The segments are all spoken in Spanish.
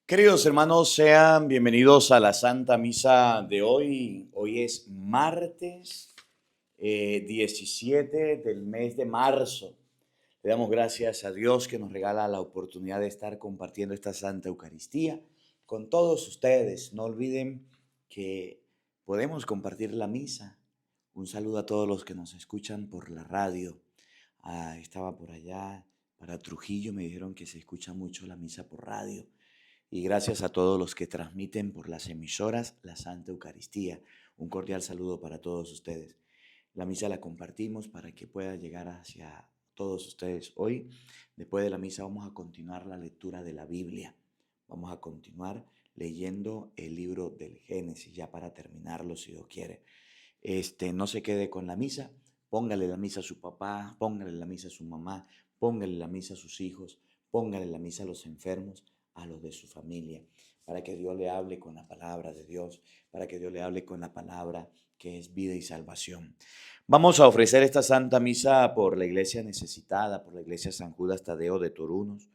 Queridos hermanos, sean bienvenidos a la Santa Misa de hoy. Hoy es martes 17 del mes de marzo. Le damos gracias a Dios que nos regala la oportunidad de estar compartiendo esta Santa Eucaristía con todos ustedes. No olviden que podemos compartir la misa. Un saludo a todos los que nos escuchan por la radio. Estaba por allá para Trujillo, me dijeron que se escucha mucho la misa por radio. Y gracias a todos los que transmiten por las emisoras la Santa Eucaristía. Un cordial saludo para todos ustedes. La misa la compartimos para que pueda llegar hacia todos ustedes. Hoy, después de la misa, vamos a continuar la lectura de la Biblia. Vamos a continuar leyendo el libro del Génesis, ya para terminarlo, si Dios quiere. No se quede con la misa. Póngale la misa a su papá, póngale la misa a su mamá, póngale la misa a sus hijos, póngale la misa a los enfermos, a los de su familia, para que Dios le hable con la palabra de Dios, para que Dios le hable con la palabra que es vida y salvación. Vamos a ofrecer esta Santa Misa por la iglesia necesitada, por la iglesia San Judas Tadeo de Torunos,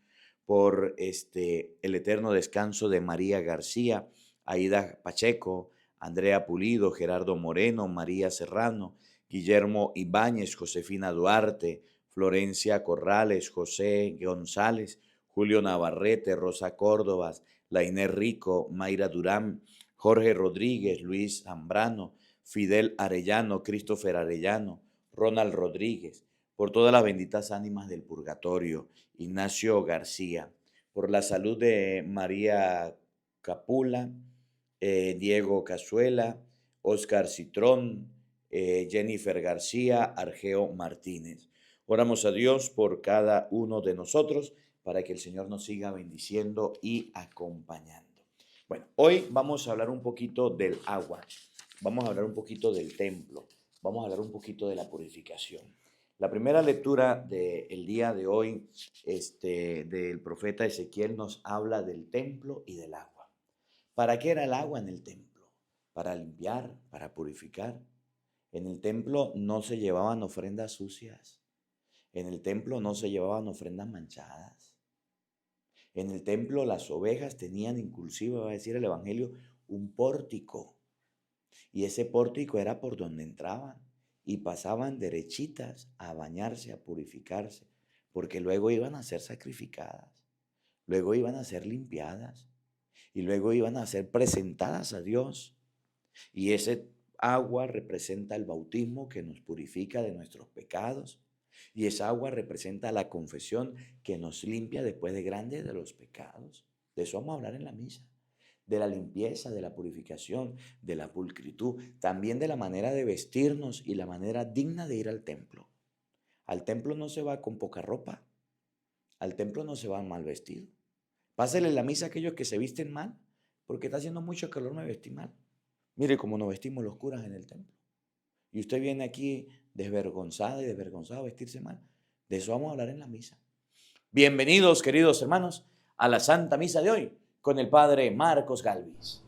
por el eterno descanso de María García, Aida Pacheco, Andrea Pulido, Gerardo Moreno, María Serrano, Guillermo Ibáñez, Josefina Duarte, Florencia Corrales, José González, Julio Navarrete, Rosa Córdoba, Lainés Rico, Mayra Durán, Jorge Rodríguez, Luis Zambrano, Fidel Arellano, Christopher Arellano, Ronald Rodríguez, por todas las benditas ánimas del purgatorio, Ignacio García, por la salud de María Capula, Diego Cazuela, Oscar Citrón, Jennifer García, Argeo Martínez. Oramos a Dios por cada uno de nosotros, para que el Señor nos siga bendiciendo y acompañando. Bueno, hoy vamos a hablar un poquito del agua, vamos a hablar un poquito del templo, vamos a hablar un poquito de la purificación. La primera lectura del día de hoy del profeta Ezequiel nos habla del templo y del agua. ¿Para qué era el agua en el templo? Para limpiar, para purificar. En el templo no se llevaban ofrendas sucias, en el templo no se llevaban ofrendas manchadas. En el templo las ovejas tenían inclusive, va a decir el Evangelio, un pórtico. Y ese pórtico era por donde entraban y pasaban derechitas a bañarse, a purificarse, porque luego iban a ser sacrificadas, luego iban a ser limpiadas y luego iban a ser presentadas a Dios. Y ese agua representa el bautismo que nos purifica de nuestros pecados. Y esa agua representa la confesión que nos limpia después de grandes de los pecados. De eso vamos a hablar en la misa. De la limpieza, de la purificación, de la pulcritud. También de la manera de vestirnos y la manera digna de ir al templo. Al templo no se va con poca ropa. Al templo no se va mal vestido. Pásele la misa a aquellos que se visten mal, porque está haciendo mucho calor, me vestí mal. Mire cómo nos vestimos los curas en el templo. Y usted viene aquí desvergonzada y desvergonzado a vestirse mal. De eso vamos a hablar en la misa. Bienvenidos, queridos hermanos, a la Santa Misa de hoy con el Padre Marcos Galvis.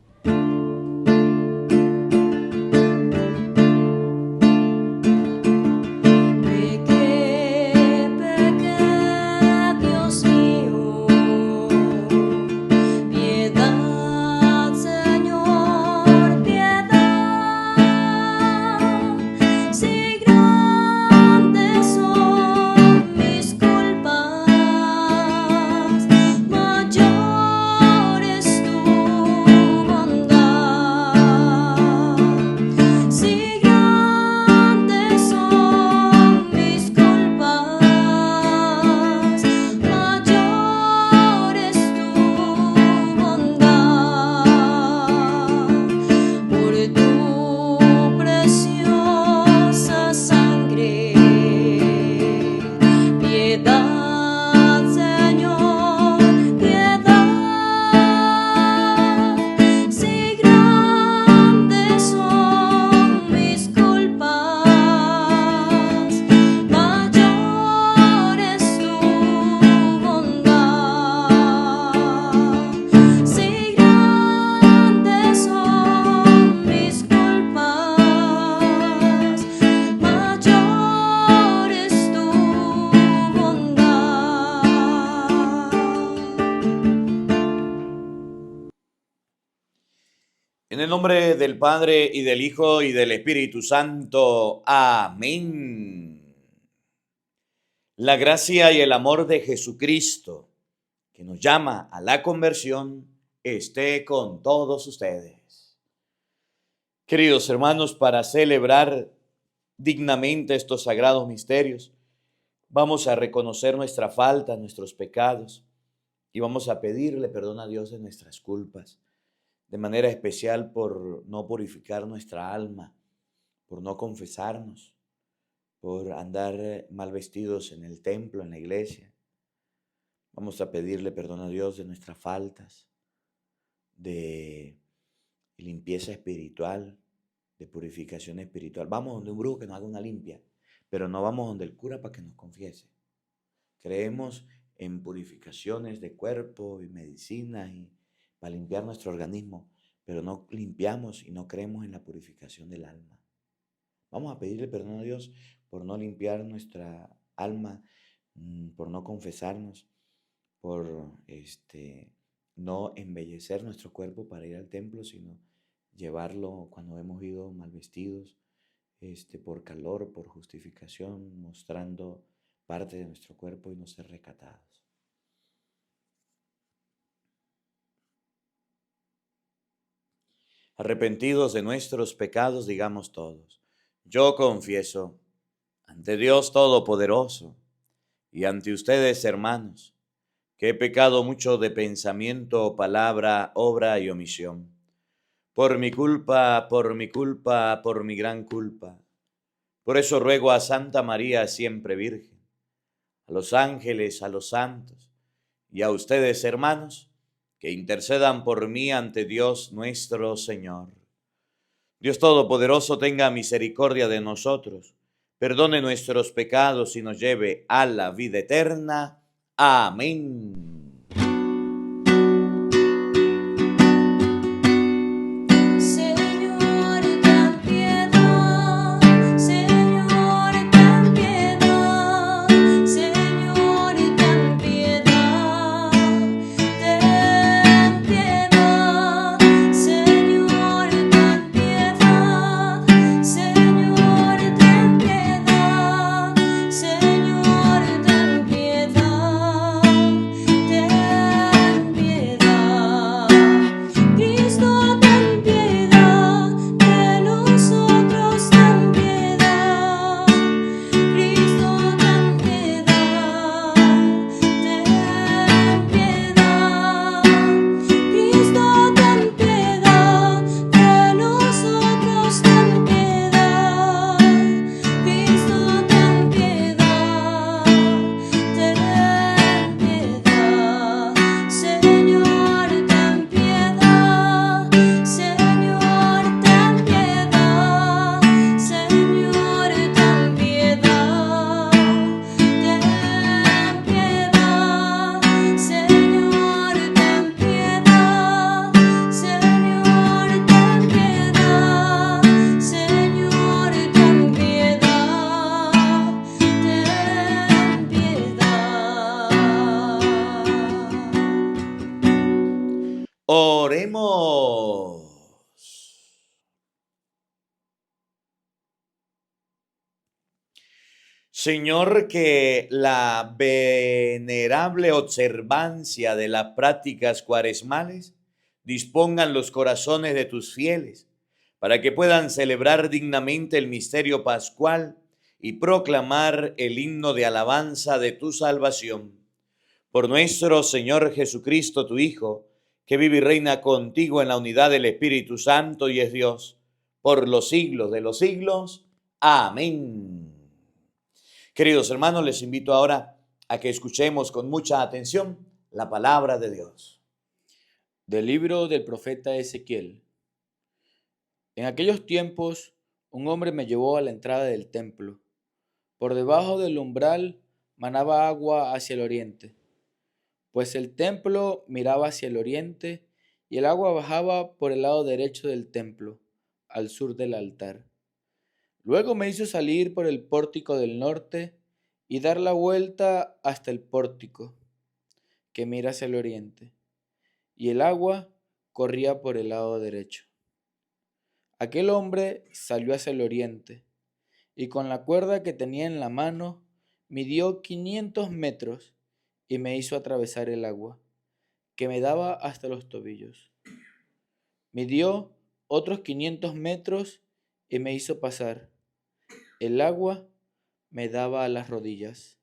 Mayores tú. En el nombre del Padre, y del Hijo, y del Espíritu Santo. Amén. La gracia y el amor de Jesucristo, que nos llama a la conversión, esté con todos ustedes. Queridos hermanos, para celebrar dignamente estos sagrados misterios, vamos a reconocer nuestra falta, nuestros pecados, y vamos a pedirle perdón a Dios de nuestras culpas, de manera especial por no purificar nuestra alma, por no confesarnos, por andar mal vestidos en el templo, en la iglesia. Vamos a pedirle perdón a Dios de nuestras faltas, de limpieza espiritual, de purificación espiritual. Vamos donde un brujo que nos haga una limpia, pero no vamos donde el cura para que nos confiese. Creemos en purificaciones de cuerpo y medicinas y para limpiar nuestro organismo, pero no limpiamos y no creemos en la purificación del alma. Vamos a pedirle perdón a Dios por no limpiar nuestra alma, por no confesarnos, por no embellecer nuestro cuerpo para ir al templo, sino llevarlo cuando hemos ido mal vestidos, por calor, por justificación, mostrando parte de nuestro cuerpo y no ser recatados. Arrepentidos de nuestros pecados, digamos todos: yo confieso ante Dios Todopoderoso y ante ustedes, hermanos, que he pecado mucho de pensamiento, palabra, obra y omisión. Por mi culpa, por mi culpa, por mi gran culpa. Por eso ruego a Santa María, siempre Virgen, a los ángeles, a los santos y a ustedes, hermanos, que intercedan por mí ante Dios nuestro Señor. Dios Todopoderoso tenga misericordia de nosotros, perdone nuestros pecados y nos lleve a la vida eterna. Amén. Oremos. Señor, que la venerable observancia de las prácticas cuaresmales dispongan los corazones de tus fieles, para que puedan celebrar dignamente el misterio pascual y proclamar el himno de alabanza de tu salvación. Por nuestro Señor Jesucristo, tu Hijo, que vive y reina contigo en la unidad del Espíritu Santo y es Dios, por los siglos de los siglos. Amén. Queridos hermanos, les invito ahora a que escuchemos con mucha atención la palabra de Dios. Del libro del profeta Ezequiel. En aquellos tiempos, un hombre me llevó a la entrada del templo. Por debajo del umbral manaba agua hacia el oriente, pues el templo miraba hacia el oriente y el agua bajaba por el lado derecho del templo, al sur del altar. Luego me hizo salir por el pórtico del norte y dar la vuelta hasta el pórtico, que mira hacia el oriente, y el agua corría por el lado derecho. Aquel hombre salió hacia el oriente y con la cuerda que tenía en la mano midió 500 metros y me hizo atravesar el agua, que me daba hasta los tobillos. Midió otros 500 metros y me hizo pasar. El agua me daba a las rodillas.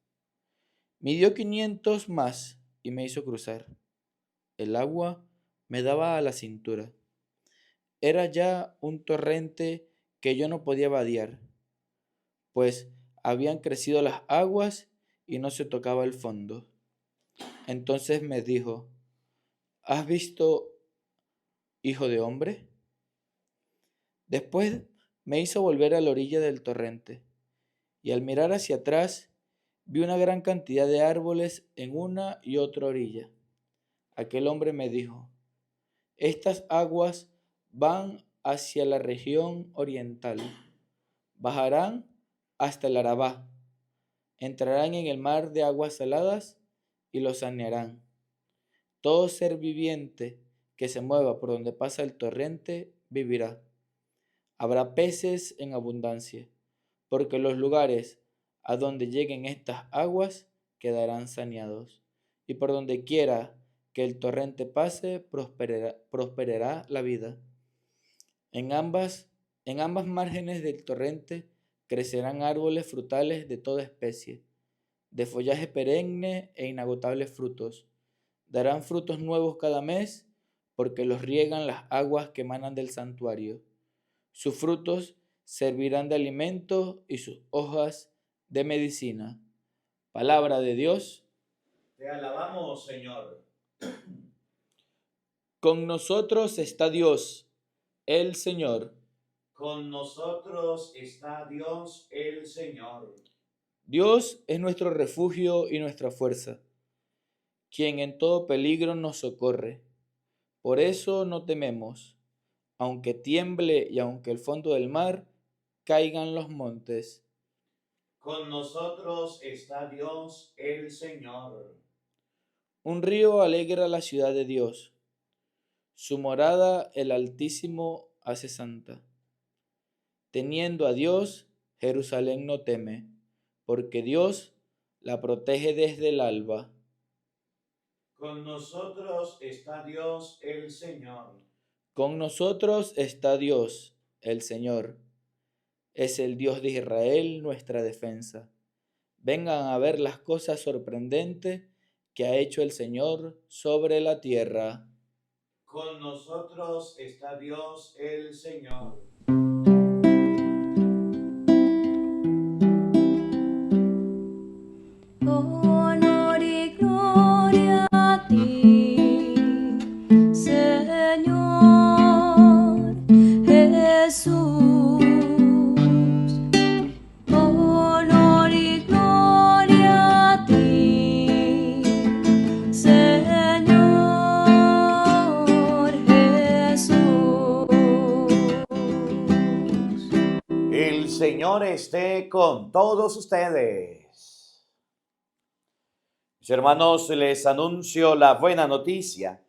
Midió 500 más y me hizo cruzar. El agua me daba a la cintura. Era ya un torrente que yo no podía vadear, pues habían crecido las aguas y no se tocaba el fondo. Entonces me dijo: ¿Has visto, hijo de hombre? Después me hizo volver a la orilla del torrente, y al mirar hacia atrás vi una gran cantidad de árboles en una y otra orilla. Aquel hombre me dijo: Estas aguas van hacia la región oriental, bajarán hasta el Arabá, entrarán en el mar de aguas saladas y los sanearán. Todo ser viviente que se mueva por donde pasa el torrente vivirá. Habrá peces en abundancia, porque los lugares a donde lleguen estas aguas quedarán saneados, y por donde quiera que el torrente pase, prosperará la vida. En ambas márgenes del torrente crecerán árboles frutales de toda especie, de follaje perenne e inagotables frutos. Darán frutos nuevos cada mes, porque los riegan las aguas que emanan del santuario. Sus frutos servirán de alimento y sus hojas de medicina. Palabra de Dios. Te alabamos, Señor. Con nosotros está Dios, el Señor. Con nosotros está Dios el Señor. Dios es nuestro refugio y nuestra fuerza, quien en todo peligro nos socorre. Por eso no tememos, aunque tiemble y aunque el fondo del mar caigan los montes. Con nosotros está Dios el Señor. Un río alegra la ciudad de Dios. Su morada el Altísimo hace santa. Teniendo a Dios, Jerusalén no teme, porque Dios la protege desde el alba. Con nosotros está Dios el Señor. Con nosotros está Dios, el Señor. Es el Dios de Israel nuestra defensa. Vengan a ver las cosas sorprendentes que ha hecho el Señor sobre la tierra. Con nosotros está Dios el Señor. Honor y gloria a ti, Señor Jesús. Honor y gloria a ti, Señor Jesús. El Señor esté con todos ustedes. Mis hermanos, les anuncio la buena noticia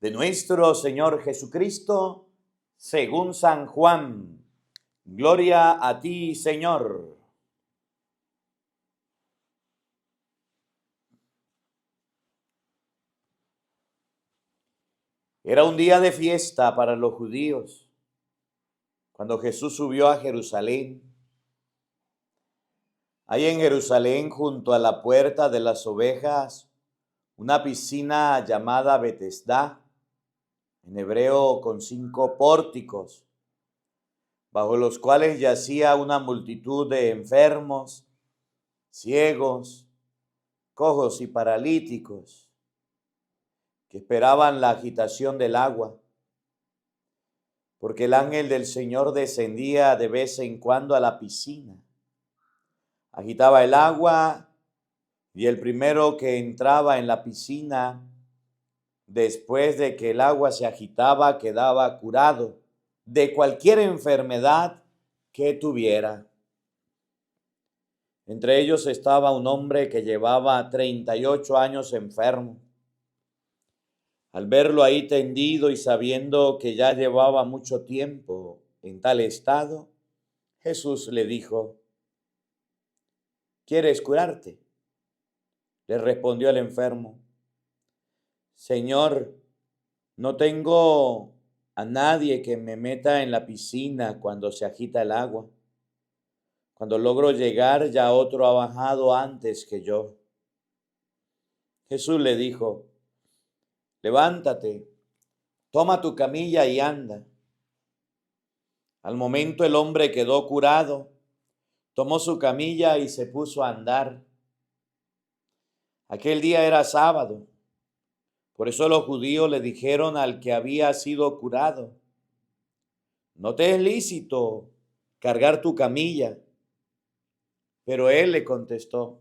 de nuestro Señor Jesucristo según San Juan. Gloria a ti, Señor. Era un día de fiesta para los judíos, cuando Jesús subió a Jerusalén. Hay en Jerusalén, junto a la puerta de las ovejas, una piscina llamada Betesda, en hebreo con 5 pórticos, bajo los cuales yacía una multitud de enfermos, ciegos, cojos y paralíticos, que esperaban la agitación del agua, porque el ángel del Señor descendía de vez en cuando a la piscina, agitaba el agua, y el primero que entraba en la piscina, después de que el agua se agitaba, quedaba curado de cualquier enfermedad que tuviera. Entre ellos estaba un hombre que llevaba 38 años enfermo. Al verlo ahí tendido y sabiendo que ya llevaba mucho tiempo en tal estado, Jesús le dijo: ¿quieres curarte? Le respondió el enfermo: Señor, no tengo a nadie que me meta en la piscina cuando se agita el agua. Cuando logro llegar, ya otro ha bajado antes que yo. Jesús le dijo: levántate, toma tu camilla y anda. Al momento el hombre quedó curado, tomó su camilla y se puso a andar. Aquel día era sábado. Por eso los judíos le dijeron al que había sido curado: no te es lícito cargar tu camilla. Pero él le contestó: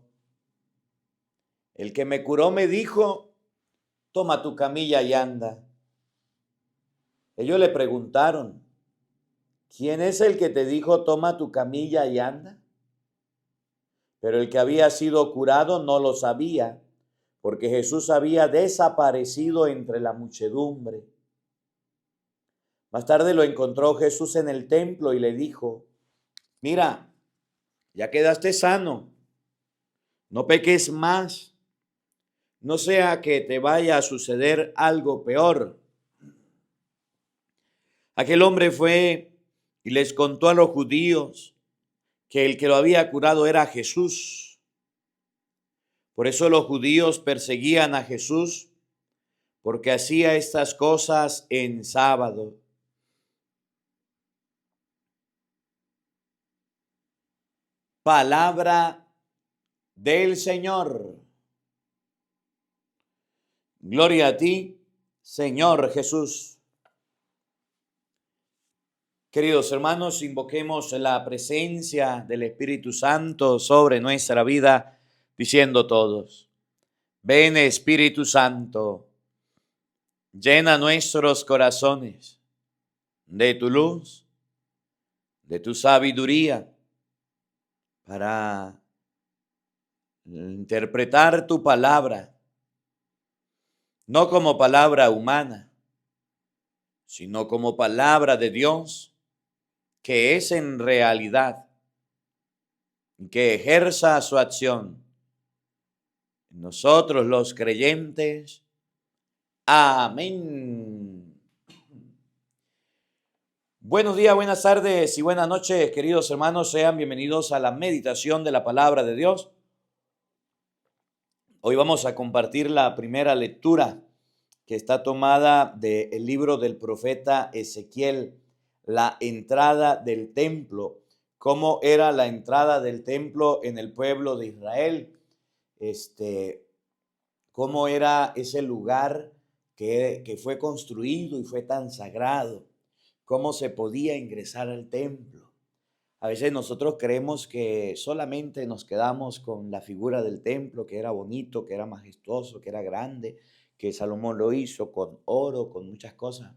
el que me curó me dijo: toma tu camilla y anda. Ellos le preguntaron: ¿quién es el que te dijo toma tu camilla y anda? Pero el que había sido curado no lo sabía, porque Jesús había desaparecido entre la muchedumbre. Más tarde lo encontró Jesús en el templo y le dijo: mira, ya quedaste sano, no peques más, no sea que te vaya a suceder algo peor. Aquel hombre fue y les contó a los judíos que el que lo había curado era Jesús. Por eso los judíos perseguían a Jesús, porque hacía estas cosas en sábado. Palabra del Señor. Gloria a ti, Señor Jesús. Queridos hermanos, invoquemos la presencia del Espíritu Santo sobre nuestra vida, diciendo todos: ven, Espíritu Santo, llena nuestros corazones de tu luz, de tu sabiduría, para interpretar tu palabra, no como palabra humana, sino como palabra de Dios, que es en realidad, que ejerza su acción en nosotros los creyentes. Amén. Buenos días, buenas tardes y buenas noches, queridos hermanos. Sean bienvenidos a la meditación de la palabra de Dios. Hoy vamos a compartir la primera lectura que está tomada del libro del profeta Ezequiel, la entrada del templo. ¿Cómo era la entrada del templo en el pueblo de Israel? Cómo era ese lugar que fue construido y fue tan sagrado, cómo se podía ingresar al templo. A veces nosotros creemos que solamente nos quedamos con la figura del templo, que era bonito, que era majestuoso, que era grande, que Salomón lo hizo con oro, con muchas cosas,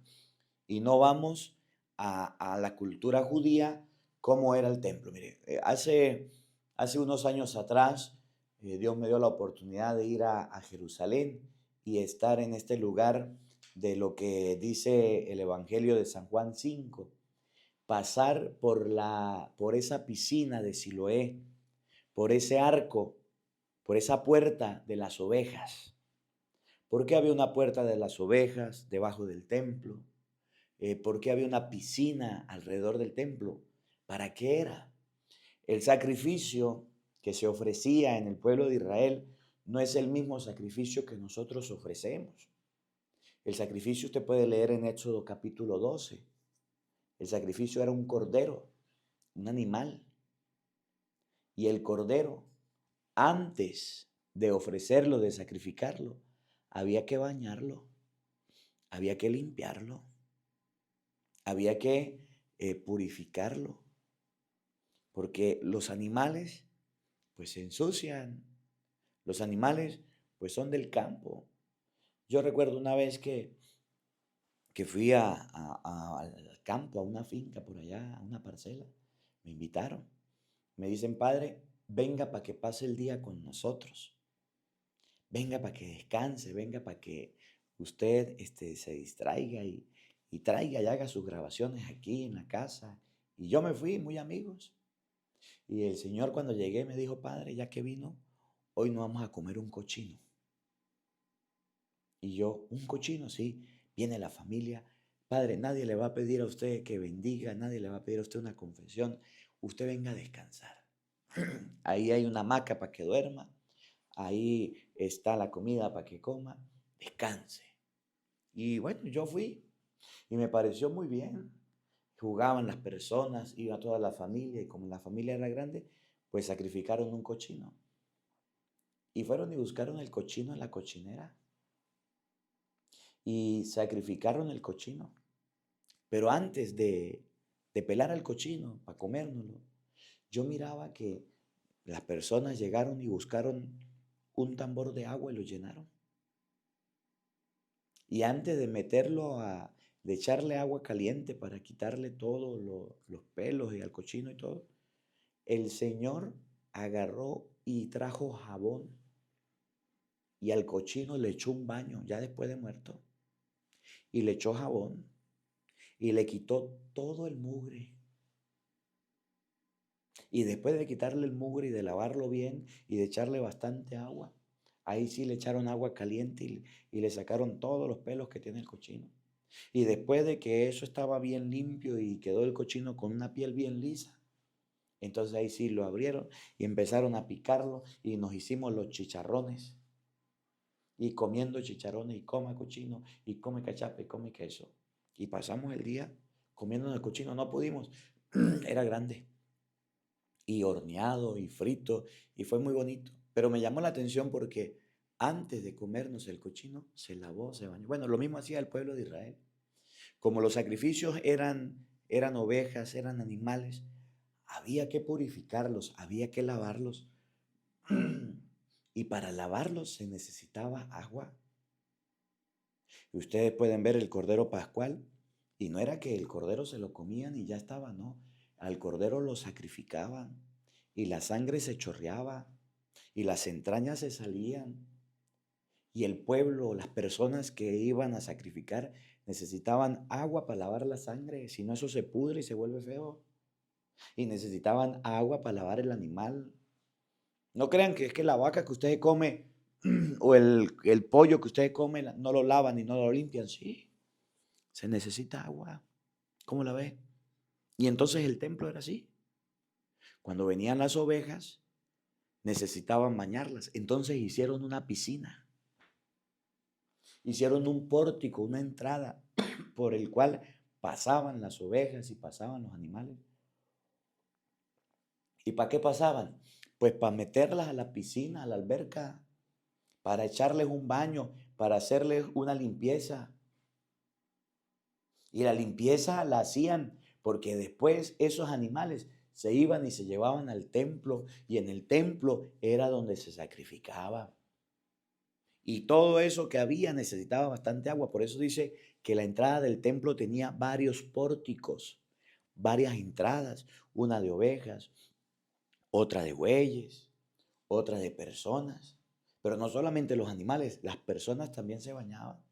y no vamos a la cultura judía, cómo era el templo. Mire, hace unos años atrás, Dios me dio la oportunidad de ir a Jerusalén y estar en este lugar de lo que dice el Evangelio de San Juan 5, pasar por esa piscina de Siloé, por ese arco, por esa puerta de las ovejas. ¿Por qué había una puerta de las ovejas debajo del templo? ¿Por qué había una piscina alrededor del templo? ¿Para qué era? El sacrificio que se ofrecía en el pueblo de Israel no es el mismo sacrificio que nosotros ofrecemos. El sacrificio usted puede leer en Éxodo capítulo 12. El sacrificio era un cordero, un animal. Y el cordero, antes de ofrecerlo, de sacrificarlo, había que bañarlo, había que limpiarlo, había que purificarlo. Porque los animales pues se ensucian, los animales pues son del campo. Yo recuerdo una vez que fui al campo, a una finca por allá, a una parcela. Me invitaron. Me dicen: padre, venga para que pase el día con nosotros. Venga para que descanse, venga para que usted se distraiga y y traiga y haga sus grabaciones aquí en la casa. Y yo me fui, muy amigos. Y el Señor cuando llegué me dijo, padre, ya que vino, hoy no vamos a comer un cochino. Y yo, un cochino, sí, viene la familia. Padre, nadie le va a pedir a usted que bendiga, nadie le va a pedir a usted una confesión. Usted venga a descansar. Ahí hay una hamaca para que duerma. Ahí está la comida para que coma. Descanse. Y bueno, yo fui y me pareció muy bien. Jugaban las personas, iba toda la familia y como la familia era grande, pues sacrificaron un cochino. Y fueron y buscaron el cochino en la cochinera y sacrificaron el cochino. Pero antes de pelar al cochino para comérnoslo, yo miraba que las personas llegaron y buscaron un tambor de agua y lo llenaron. Y antes de de echarle agua caliente para quitarle todos los pelos y al cochino y todo, el Señor agarró y trajo jabón y al cochino le echó un baño ya después de muerto y le echó jabón y le quitó todo el mugre. Y después de quitarle el mugre y de lavarlo bien y de echarle bastante agua, ahí sí le echaron agua caliente y le sacaron todos los pelos que tiene el cochino. Y después de que eso estaba bien limpio y quedó el cochino con una piel bien lisa, entonces ahí sí lo abrieron y empezaron a picarlo y nos hicimos los chicharrones. Y comiendo chicharrones y coma cochino y come cachape y come queso. Y pasamos el día comiendo el cochino, no pudimos, era grande. Y horneado y frito y fue muy bonito. Pero me llamó la atención porque antes de comernos el cochino se lavó, se bañó. Bueno, lo mismo hacía el pueblo de Israel. Como los sacrificios eran ovejas, eran animales, había que purificarlos, había que lavarlos. Y para lavarlos se necesitaba agua. Y ustedes pueden ver el cordero pascual. Y no era que el cordero se lo comían y ya estaba, no. Al cordero lo sacrificaban y la sangre se chorreaba y las entrañas se salían. Y el pueblo, las personas que iban a sacrificar, necesitaban agua para lavar la sangre, si no eso se pudre y se vuelve feo. Y necesitaban agua para lavar el animal. No crean que es que la vaca que usted come o el pollo que usted come no lo lavan y no lo limpian. Sí, se necesita agua. ¿Cómo la ve? Y entonces el templo era así. Cuando venían las ovejas, necesitaban bañarlas. Entonces hicieron una piscina. Hicieron un pórtico, una entrada por el cual pasaban las ovejas y pasaban los animales. ¿Y para qué pasaban? Pues para meterlas a la piscina, a la alberca, para echarles un baño, para hacerles una limpieza. Y la limpieza la hacían porque después esos animales se iban y se llevaban al templo y en el templo era donde se sacrificaba. Y todo eso que había necesitaba bastante agua. Por eso dice que la entrada del templo tenía varios pórticos, varias entradas, una de ovejas, otra de bueyes, otra de personas. Pero no solamente los animales, las personas también se bañaban.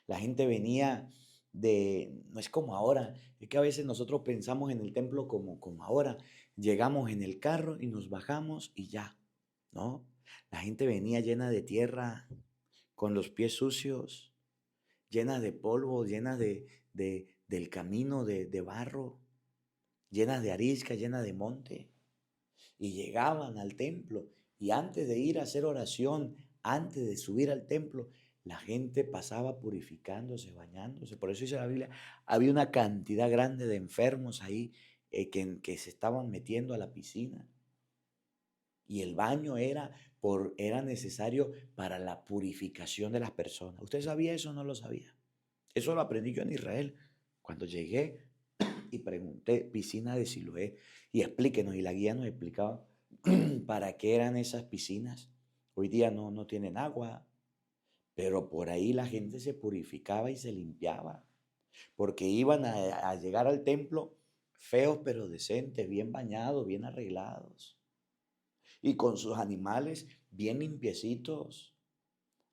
La gente venía no es como ahora, es que a veces nosotros pensamos en el templo como ahora. Llegamos en el carro y nos bajamos y ya, ¿no? La gente venía llena de tierra, con los pies sucios, llena de polvo, llena del camino de barro, llena de arisca, llena de monte. Y llegaban al templo y antes de ir a hacer oración, antes de subir al templo, la gente pasaba purificándose, bañándose. Por eso dice la Biblia, había una cantidad grande de enfermos ahí que se estaban metiendo a la piscina. Y el baño era necesario para la purificación de las personas. ¿Usted sabía eso o no lo sabía? Eso lo aprendí yo en Israel. Cuando llegué y pregunté, piscina de Siloé, y explíquenos, y la guía nos explicaba para qué eran esas piscinas. Hoy día no tienen agua, pero por ahí la gente se purificaba y se limpiaba, porque iban a llegar al templo feos pero decentes, bien bañados, bien arreglados, y con sus animales bien limpiecitos.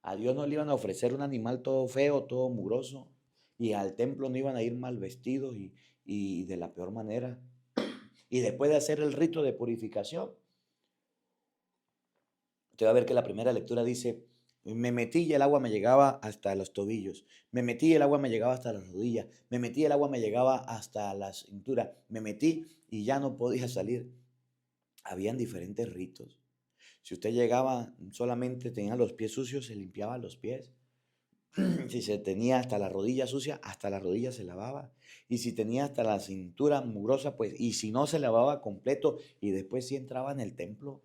A Dios no le iban a ofrecer un animal todo feo, todo mugroso, y al templo no iban a ir mal vestidos y de la peor manera. Y después de hacer el rito de purificación, usted va a ver que la primera lectura dice, me metí y el agua me llegaba hasta los tobillos, me metí y el agua me llegaba hasta las rodillas, me metí y el agua me llegaba hasta la cintura, me metí y ya no podía salir. Habían diferentes ritos. Si usted llegaba, solamente tenía los pies sucios, se limpiaba los pies. Si se tenía hasta la rodilla sucia, hasta la rodilla se lavaba. Y si tenía hasta la cintura mugrosa, pues, y si no se lavaba completo, y después sí entraba en el templo.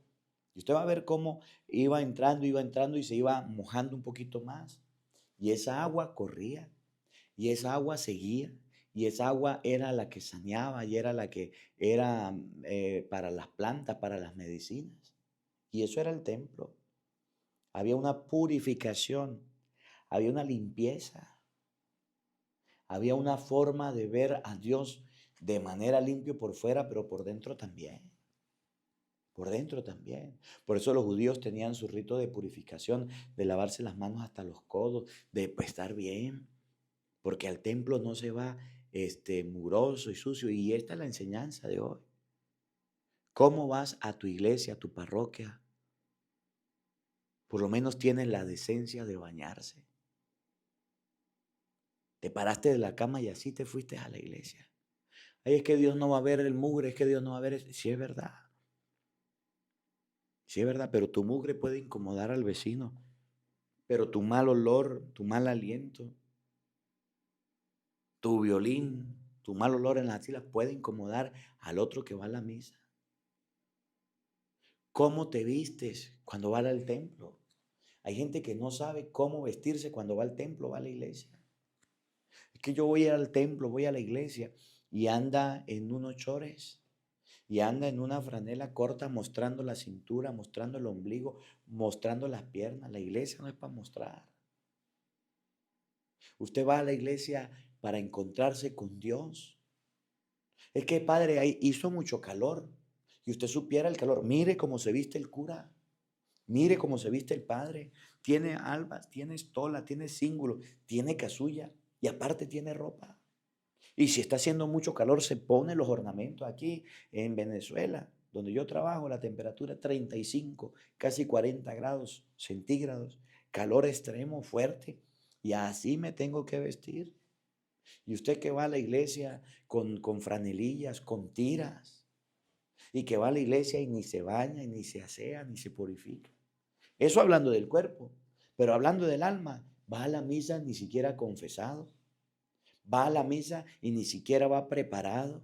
Y usted va a ver cómo iba entrando y se iba mojando un poquito más. Y esa agua corría, y esa agua seguía, y esa agua era la que saneaba, y era la que era para las plantas, para las medicinas. Y eso era el templo. Había una purificación, había una limpieza, había una forma de ver a Dios de manera limpio por fuera, pero por dentro también. Por dentro también. Por eso los judíos tenían su rito de purificación, de lavarse las manos hasta los codos, de estar bien, porque al templo no se va mugroso y sucio. Y esta es la enseñanza de hoy. ¿Cómo vas a tu iglesia, a tu parroquia? Por lo menos tienes la decencia de bañarse. Te paraste de la cama y así te fuiste a la iglesia. Ay, es que Dios no va a ver el mugre, es que Dios no va a ver eso. Sí es verdad. Sí es verdad, pero tu mugre puede incomodar al vecino. Pero tu mal olor, tu mal aliento, tu violín, tu mal olor en las axilas puede incomodar al otro que va a la misa. ¿Cómo te vistes cuando va al templo? Hay gente que no sabe cómo vestirse cuando va al templo, va a la iglesia. Es que yo voy al templo, voy a la iglesia y anda en unos chores y anda en una franela corta mostrando la cintura, mostrando el ombligo, mostrando las piernas. La iglesia no es para mostrar. Usted va a la iglesia para encontrarse con Dios. Es que, padre, ahí hizo mucho calor y usted supiera el calor. Mire cómo se viste el cura. Mire cómo se viste el padre. Tiene albas, tiene estola, tiene cíngulo, tiene casulla y aparte tiene ropa. Y si está haciendo mucho calor, se pone los ornamentos. Aquí en Venezuela, donde yo trabajo, la temperatura 35, casi 40 grados centígrados, calor extremo, fuerte. Y así me tengo que vestir. Y usted que va a la iglesia con franelillas, con tiras, y que va a la iglesia y ni se baña, y ni se asea, ni se purifica. Eso hablando del cuerpo, pero hablando del alma, va a la misa ni siquiera confesado. Va a la misa y ni siquiera va preparado.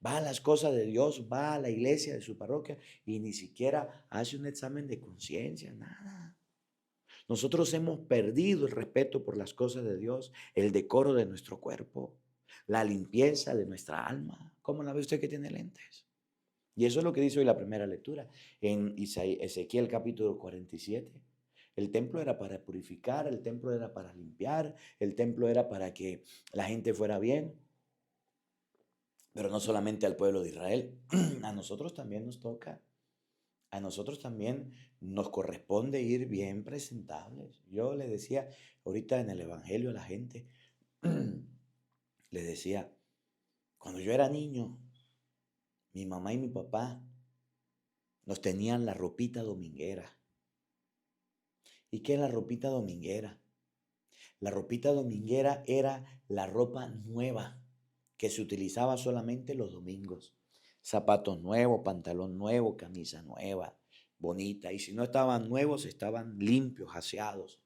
Va a las cosas de Dios, va a la iglesia de su parroquia y ni siquiera hace un examen de conciencia, nada. Nosotros hemos perdido el respeto por las cosas de Dios, el decoro de nuestro cuerpo, la limpieza de nuestra alma. ¿Cómo la ve usted que tiene lentes? Y eso es lo que dice hoy la primera lectura en Ezequiel capítulo 47. El templo era para purificar, el templo era para limpiar, el templo era para que la gente fuera bien. Pero no solamente al pueblo de Israel, a nosotros también nos toca. A nosotros también nos corresponde ir bien presentables. Yo le decía ahorita en el evangelio a la gente, le decía, cuando yo era niño, mi mamá y mi papá nos tenían la ropita dominguera. ¿Y qué es la ropita dominguera? La ropita dominguera era la ropa nueva que se utilizaba solamente los domingos. Zapatos nuevos, pantalón nuevo, camisa nueva, bonita. Y si no estaban nuevos, estaban limpios, aseados.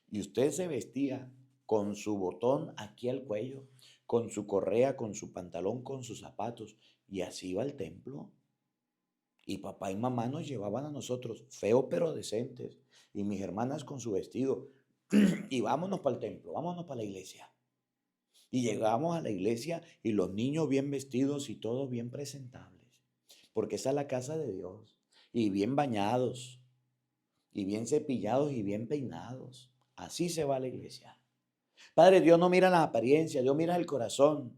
Y usted se vestía con su botón aquí al cuello, con su correa, con su pantalón, con sus zapatos. Y así iba al templo. Y papá y mamá nos llevaban a nosotros, feos pero decentes. Y mis hermanas con su vestido. Y vámonos para el templo, vámonos para la iglesia. Y llegamos a la iglesia y los niños bien vestidos y todos bien presentables. Porque esa es la casa de Dios. Y bien bañados, y bien cepillados y bien peinados. Así se va a la iglesia. Padre, Dios no mira las apariencias, Dios mira el corazón.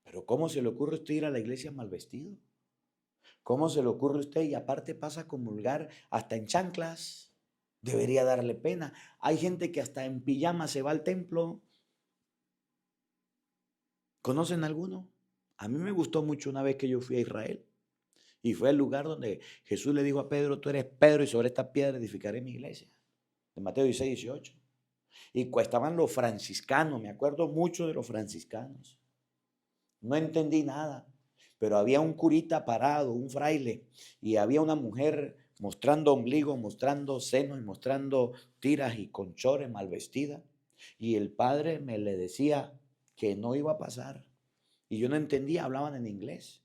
Pero ¿cómo se le ocurre a usted ir a la iglesia mal vestido? ¿Cómo se le ocurre a usted y aparte pasa a comulgar hasta en chanclas? Debería darle pena. Hay gente que hasta en pijama se va al templo. ¿Conocen alguno? A mí me gustó mucho una vez que yo fui a Israel y fue el lugar donde Jesús le dijo a Pedro, tú eres Pedro y sobre esta piedra edificaré mi iglesia. De Mateo 16, 18. Y estaban los franciscanos, me acuerdo mucho de los franciscanos. No entendí nada, pero había un curita parado, un fraile, y había una mujer mostrando ombligo, mostrando senos y mostrando tiras y conchores mal vestida. Y el padre me le decía que no iba a pasar. Y yo no entendía, hablaban en inglés.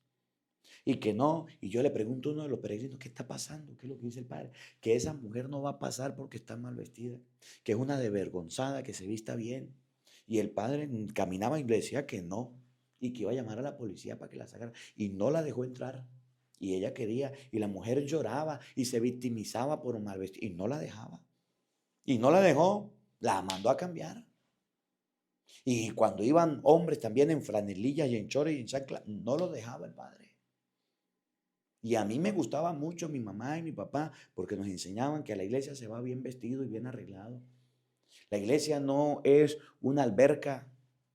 Y que no, y yo le pregunto a uno de los peregrinos, ¿qué está pasando? ¿Qué es lo que dice el padre? Que esa mujer no va a pasar porque está mal vestida, que es una desvergonzada, que se vista bien. Y el padre caminaba y le decía que no, y que iba a llamar a la policía para que la sacara, y no la dejó entrar. Y ella quería, y la mujer lloraba y se victimizaba por un mal vestido, y no la dejaba. Y no la dejó, la mandó a cambiar. Y cuando iban hombres también en franelillas y en chores y en chancla, no lo dejaba el padre. Y a mí me gustaba mucho mi mamá y mi papá porque nos enseñaban que a la iglesia se va bien vestido y bien arreglado. La iglesia no es una alberca,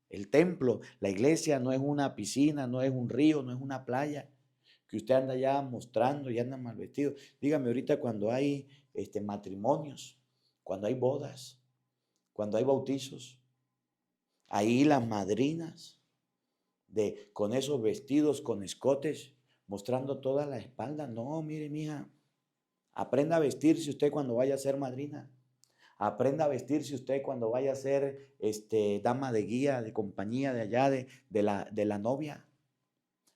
el templo, la iglesia no es una piscina, no es un río, no es una playa, que usted anda ya mostrando y anda mal vestido. Dígame ahorita cuando hay matrimonios, cuando hay bodas, cuando hay bautizos, ahí las madrinas con esos vestidos, con escotes, mostrando toda la espalda. No, mire, mija, aprenda a vestirse usted cuando vaya a ser madrina. Aprenda a vestirse usted cuando vaya a ser dama de guía, de compañía de allá, de la novia.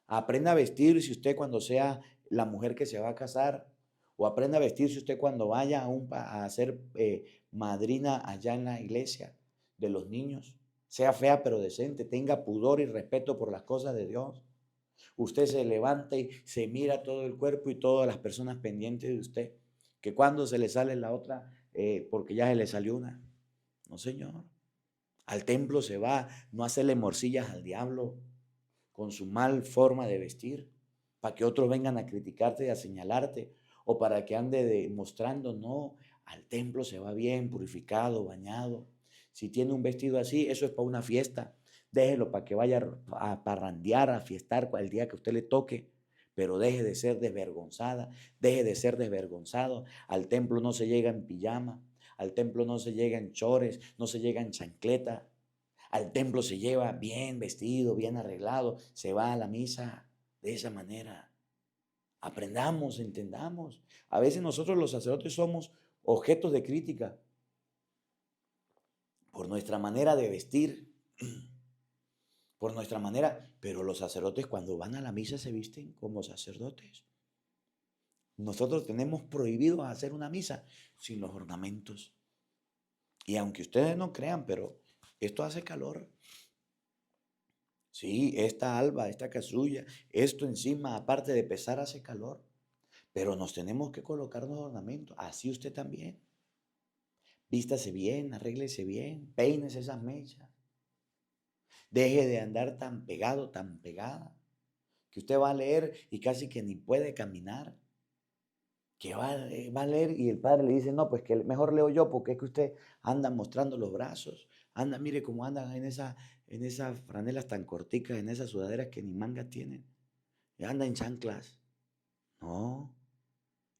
Aprenda a vestirse usted cuando sea la mujer que se va a casar. O aprenda a vestirse usted cuando vaya a ser madrina allá en la iglesia de los niños. Sea fea pero decente, tenga pudor y respeto por las cosas de Dios. Usted se levanta y se mira todo el cuerpo y todas las personas pendientes de usted. Que cuando se le sale la otra, porque ya se le salió una. No, señor. Al templo se va, no hacerle morcillas al diablo con su mal forma de vestir, para que otros vengan a criticarte y a señalarte, o para que ande demostrando, no, al templo se va bien, purificado, bañado. Si tiene un vestido así, eso es para una fiesta. Déjelo para que vaya a parrandear, a fiestar el día que a usted le toque, pero deje de ser desvergonzada, deje de ser desvergonzado. Al templo no se llega en pijama, al templo no se llega en chores, no se llega en chancleta. Al templo se lleva bien vestido, bien arreglado, se va a la misa de esa manera. Aprendamos, entendamos. A veces nosotros los sacerdotes somos objetos de crítica por nuestra manera de vestir, por nuestra manera, pero los sacerdotes cuando van a la misa se visten como sacerdotes. Nosotros tenemos prohibido hacer una misa sin los ornamentos. Y aunque ustedes no crean, pero esto hace calor. Sí, esta alba, esta casulla, esto encima, aparte de pesar, hace calor. Pero nos tenemos que colocar los ornamentos. Así usted también. Vístase bien, arréglese bien, peínese esas mechas. Deje de andar tan pegado, tan pegada, que usted va a leer y casi que ni puede caminar. Que va a leer y el padre le dice, no, pues que mejor leo yo porque es que usted anda mostrando los brazos. Anda, mire cómo andan en esas franelas tan corticas, en esas sudaderas que ni manga tienen. Y anda en chanclas. No.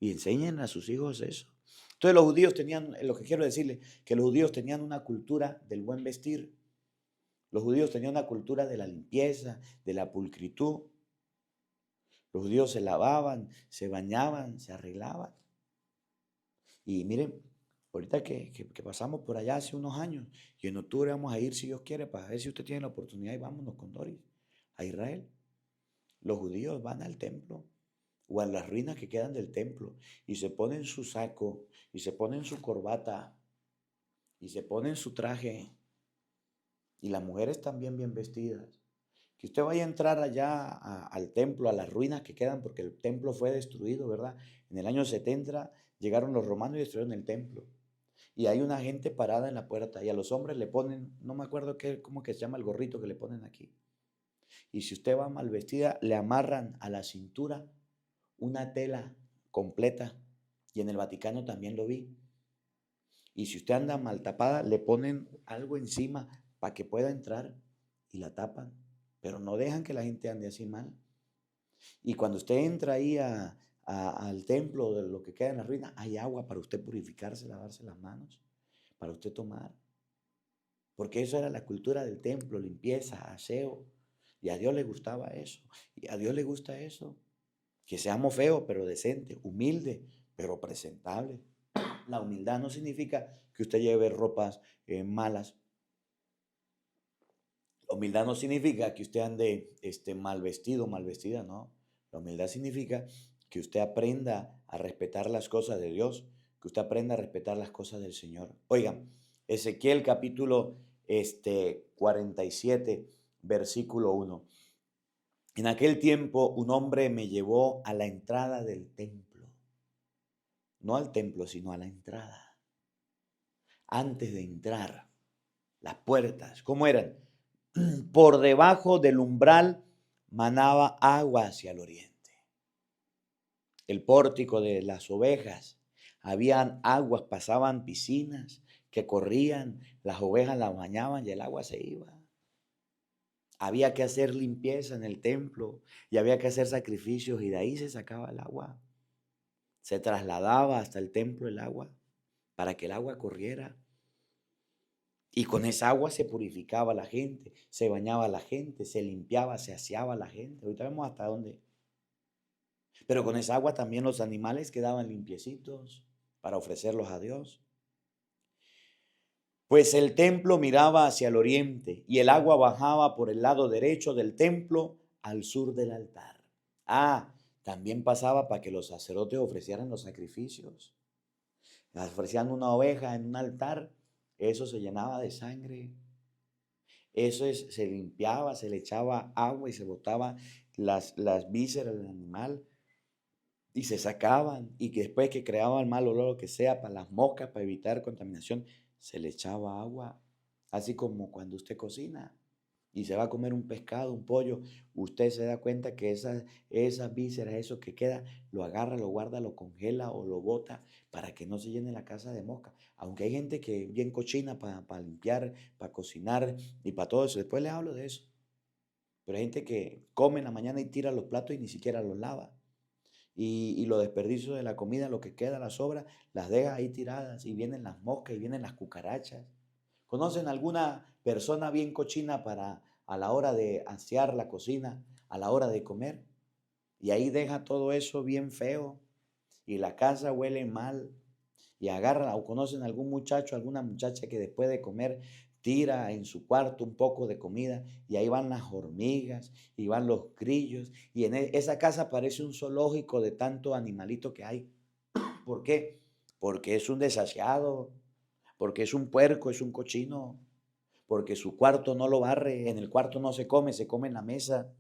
Y enseñen a sus hijos eso. Entonces los judíos tenían, lo que quiero decirles, que los judíos tenían una cultura del buen vestir. Los judíos tenían una cultura de la limpieza, de la pulcritud. Los judíos se lavaban, se bañaban, se arreglaban. Y miren, ahorita que pasamos por allá hace unos años, y en octubre vamos a ir, si Dios quiere, para ver si usted tiene la oportunidad y vámonos con Doris a Israel. Los judíos van al templo o a las ruinas que quedan del templo y se ponen su saco y se ponen su corbata y se ponen su traje y las mujeres también bien vestidas. Que usted vaya a entrar allá al templo, a las ruinas que quedan, porque el templo fue destruido, ¿verdad? En el año 70 llegaron los romanos y destruyeron el templo. Y hay una gente parada en la puerta y a los hombres le ponen, no me acuerdo cómo que se llama el gorrito que le ponen aquí. Y si usted va mal vestida, le amarran a la cintura una tela completa. Y en el Vaticano también lo vi. Y si usted anda mal tapada, le ponen algo encima para que pueda entrar y la tapan. pero no dejan que la gente ande así mal. Y cuando usted entra ahí al templo de lo que queda en la ruina, hay agua para usted purificarse, lavarse las manos, para usted tomar. Porque eso era la cultura del templo, limpieza, aseo. Y a Dios le gustaba eso. Y a Dios le gusta eso. Que seamos feos, pero decentes, humildes, pero presentables. La humildad no significa que usted lleve ropas malas. La humildad no significa que usted ande mal vestido, mal vestida, no. La humildad significa que usted aprenda a respetar las cosas de Dios, que usted aprenda a respetar las cosas del Señor. Oigan, Ezequiel capítulo 47, versículo 1. En aquel tiempo un hombre me llevó a la entrada del templo. No al templo, sino a la entrada. Antes de entrar, las puertas, ¿cómo eran? Por debajo del umbral manaba agua hacia el oriente. El pórtico de las ovejas, habían aguas, pasaban piscinas que corrían, las ovejas las bañaban y el agua se iba. Había que hacer limpieza en el templo y había que hacer sacrificios y de ahí se sacaba el agua. Se trasladaba hasta el templo el agua para que el agua corriera. Y con esa agua se purificaba la gente, se bañaba la gente, se limpiaba, se aseaba la gente. Ahorita vemos hasta dónde. Pero con esa agua también los animales quedaban limpiecitos para ofrecerlos a Dios. Pues el templo miraba hacia el oriente y el agua bajaba por el lado derecho del templo al sur del altar. También pasaba para que los sacerdotes ofrecieran los sacrificios. Ofrecían una oveja en un altar, eso se llenaba de sangre. Se limpiaba, se le echaba agua y se botaba las vísceras del animal y se sacaban. Y que después que creaban mal olor, lo que sea, para las moscas, para evitar contaminación, se le echaba agua. Así como cuando usted cocina y se va a comer un pescado, un pollo, usted se da cuenta que esas vísceras, eso que queda, lo agarra, lo guarda, lo congela o lo bota para que no se llene la casa de mosca. Aunque hay gente que bien cochina para limpiar, para cocinar y para todo eso. Después les hablo de eso. Pero hay gente que come en la mañana y tira los platos y ni siquiera los lava. Y los desperdicios de la comida, lo que queda, las sobras, las deja ahí tiradas y vienen las moscas y vienen las cucarachas. ¿Conocen alguna persona bien cochina para a la hora de asear la cocina, a la hora de comer? Y ahí deja todo eso bien feo y la casa huele mal. Y agarra, o conocen algún muchacho, alguna muchacha que después de comer tira en su cuarto un poco de comida y ahí van las hormigas y van los grillos y en esa casa parece un zoológico de tanto animalito que hay. ¿Por qué? Porque es un desasiado, porque es un puerco, es un cochino, porque su cuarto no lo barre, en el cuarto no se come en la mesa,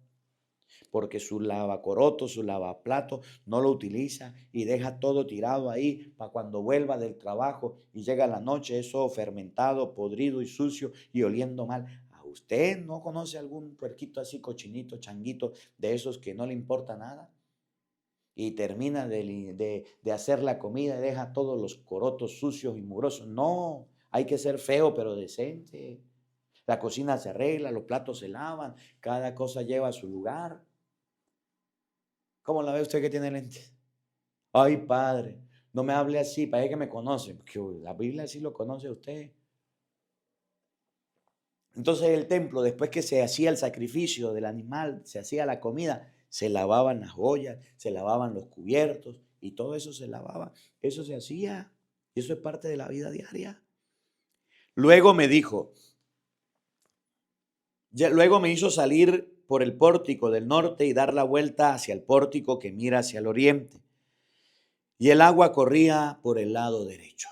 porque su lavacoroto, su lavaplato no lo utiliza y deja todo tirado ahí para cuando vuelva del trabajo y llega la noche, eso fermentado, podrido y sucio y oliendo mal. ¿A usted no conoce algún puerquito así, cochinito, changuito, de esos que no le importa nada? Y termina de hacer la comida y deja todos los corotos sucios y mugrosos. No, hay que ser feo pero decente. La cocina se arregla, los platos se lavan, cada cosa lleva a su lugar. ¿Cómo la ve usted que tiene lentes? Ay, padre, no me hable así, parece que me conoce, porque la Biblia sí lo conoce a usted. Entonces el templo, después que se hacía el sacrificio del animal, se hacía la comida, se lavaban las ollas, se lavaban los cubiertos y todo eso se lavaba. Eso se hacía y eso es parte de la vida diaria. Luego me dijo, luego me hizo salir por el pórtico del norte y dar la vuelta hacia el pórtico que mira hacia el oriente. Y el agua corría por el lado derecho.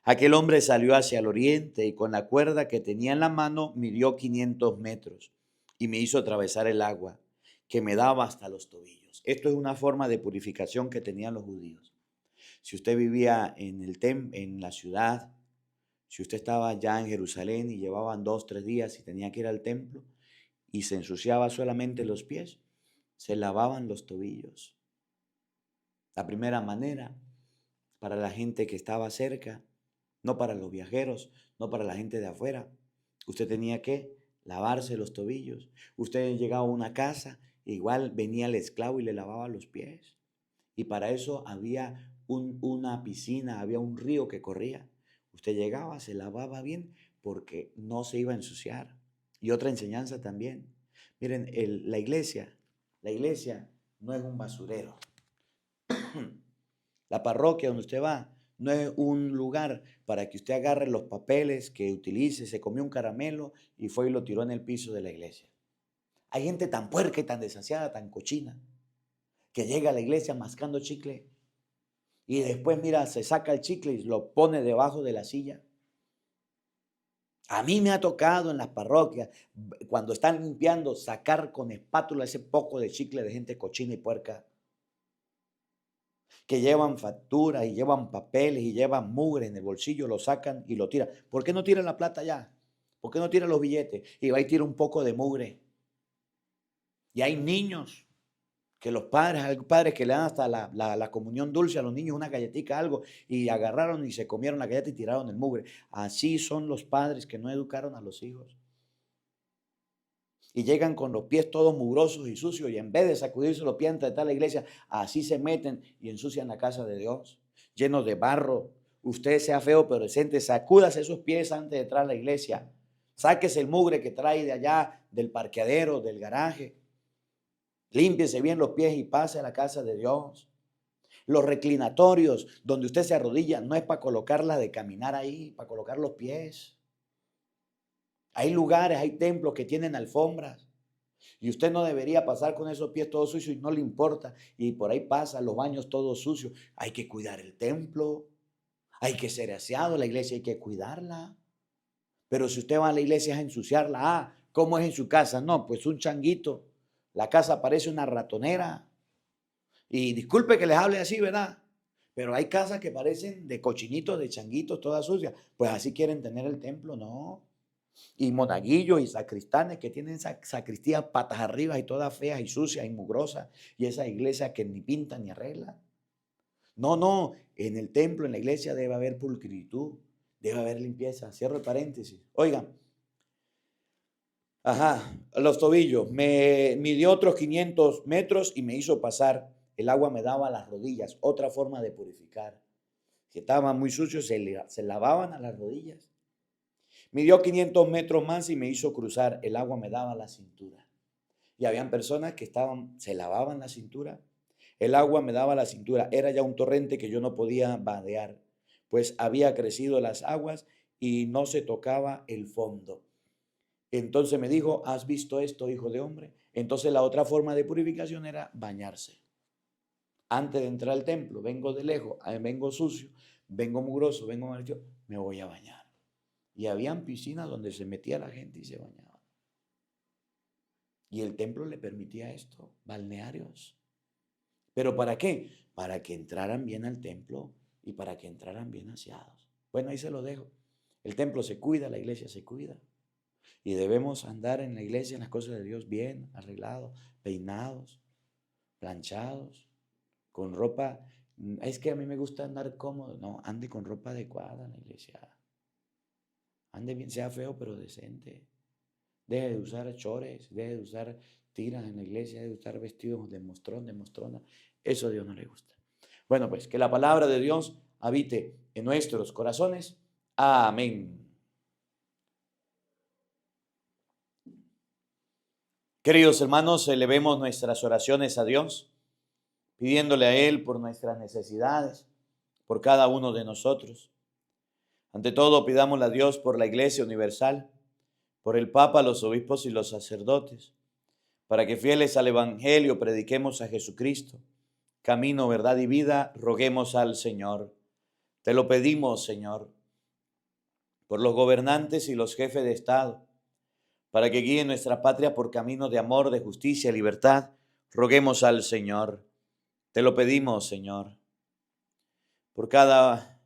Aquel hombre salió hacia el oriente y con la cuerda que tenía en la mano midió 500 metros y me hizo atravesar el agua que me daba hasta los tobillos. Esto es una forma de purificación que tenían los judíos. Si usted vivía en la ciudad, si usted estaba ya en Jerusalén y llevaban 2 o 3 días y tenía que ir al templo y se ensuciaba solamente los pies, se lavaban los tobillos. La primera manera para la gente que estaba cerca, no para los viajeros, no para la gente de afuera, usted tenía que lavarse los tobillos. Usted llegaba a una casa, igual venía el esclavo y le lavaba los pies. Y para eso había una piscina, había un río que corría. Usted llegaba, se lavaba bien porque no se iba a ensuciar. Y otra enseñanza también. Miren, la iglesia no es un basurero. La parroquia donde usted va no es un lugar para que usted agarre los papeles que utilice, se comió un caramelo y fue y lo tiró en el piso de la iglesia. Hay gente tan puerca y tan desasiada, tan cochina, que llega a la iglesia mascando chicle y después, mira, se saca el chicle y lo pone debajo de la silla. A mí me ha tocado en las parroquias, cuando están limpiando, sacar con espátula ese poco de chicle de gente cochina y puerca, que llevan facturas y llevan papeles y llevan mugre en el bolsillo, lo sacan y lo tiran. ¿Por qué no tiran la plata ya? ¿Por qué no tiran los billetes? Y va y tira un poco de mugre. Y hay niños que los padres, hay padres que le dan hasta la comunión dulce a los niños, una galletita, algo, y agarraron y se comieron la galleta y tiraron el mugre. Así son los padres que no educaron a los hijos. Y llegan con los pies todos mugrosos y sucios, y en vez de sacudirse los pies antes de estar en la iglesia, así se meten y ensucian la casa de Dios, llenos de barro. Usted sea feo pero decente, sacúdase esos pies antes de entrar a la iglesia. Sáquese el mugre que trae de allá, del parqueadero, del garaje. Límpiese bien los pies y pase a la casa de Dios. Los reclinatorios donde usted se arrodilla no es para colocarla de caminar ahí, para colocar los pies. Hay lugares, hay templos que tienen alfombras y usted no debería pasar con esos pies todos sucios y no le importa. Y por ahí pasa, los baños todos sucios. Hay que cuidar el templo, hay que ser aseado, la iglesia hay que cuidarla. Pero si usted va a la iglesia a ensuciarla, ¿cómo es en su casa? No, pues un changuito. La casa parece una ratonera. Y disculpe que les hable así, ¿verdad? Pero hay casas que parecen de cochinitos, de changuitos, todas sucias. Pues así quieren tener el templo, no. Y monaguillos y sacristanes que tienen sacristías patas arriba y todas feas y sucias y mugrosas. Y esa iglesia que ni pintan ni arreglan. No, en el templo, en la iglesia debe haber pulcritud, debe haber limpieza. Cierro el paréntesis. Oigan. Los tobillos. Me midió otros 500 metros y me hizo pasar. El agua me daba a las rodillas. Otra forma de purificar. Si estaban muy sucios, se lavaban a las rodillas. Midió 500 metros más y me hizo cruzar. El agua me daba a la cintura. Y habían personas que se lavaban la cintura. El agua me daba a la cintura. Era ya un torrente que yo no podía vadear, pues había crecido las aguas y no se tocaba el fondo. Entonces me dijo, ¿has visto esto, hijo de hombre? Entonces la otra forma de purificación era bañarse. Antes de entrar al templo, vengo de lejos, vengo sucio, vengo mugroso, vengo malhechor, me voy a bañar. Y habían piscinas donde se metía la gente y se bañaba. Y el templo le permitía esto, balnearios. ¿Pero para qué? Para que entraran bien al templo y para que entraran bien aseados. Bueno, ahí se lo dejo. El templo se cuida, la iglesia se cuida. Y debemos andar en la iglesia, en las cosas de Dios, bien arreglados, peinados, planchados, con ropa. Es que a mí me gusta andar cómodo. No, ande con ropa adecuada en la iglesia. Ande bien, sea feo pero decente. Deje de usar chores, deje de usar tiras en la iglesia, deje de usar vestidos de mostrón, de mostrona. Eso a Dios no le gusta. Bueno, pues que la palabra de Dios habite en nuestros corazones. Amén. Queridos hermanos, elevemos nuestras oraciones a Dios, pidiéndole a Él por nuestras necesidades, por cada uno de nosotros. Ante todo, pidámosle a Dios por la Iglesia Universal, por el Papa, los obispos y los sacerdotes, para que fieles al Evangelio prediquemos a Jesucristo, camino, verdad y vida, roguemos al Señor. Te lo pedimos, Señor, por los gobernantes y los jefes de Estado, para que guíen nuestra patria por camino de amor, de justicia y libertad, roguemos al Señor. Te lo pedimos, Señor, por cada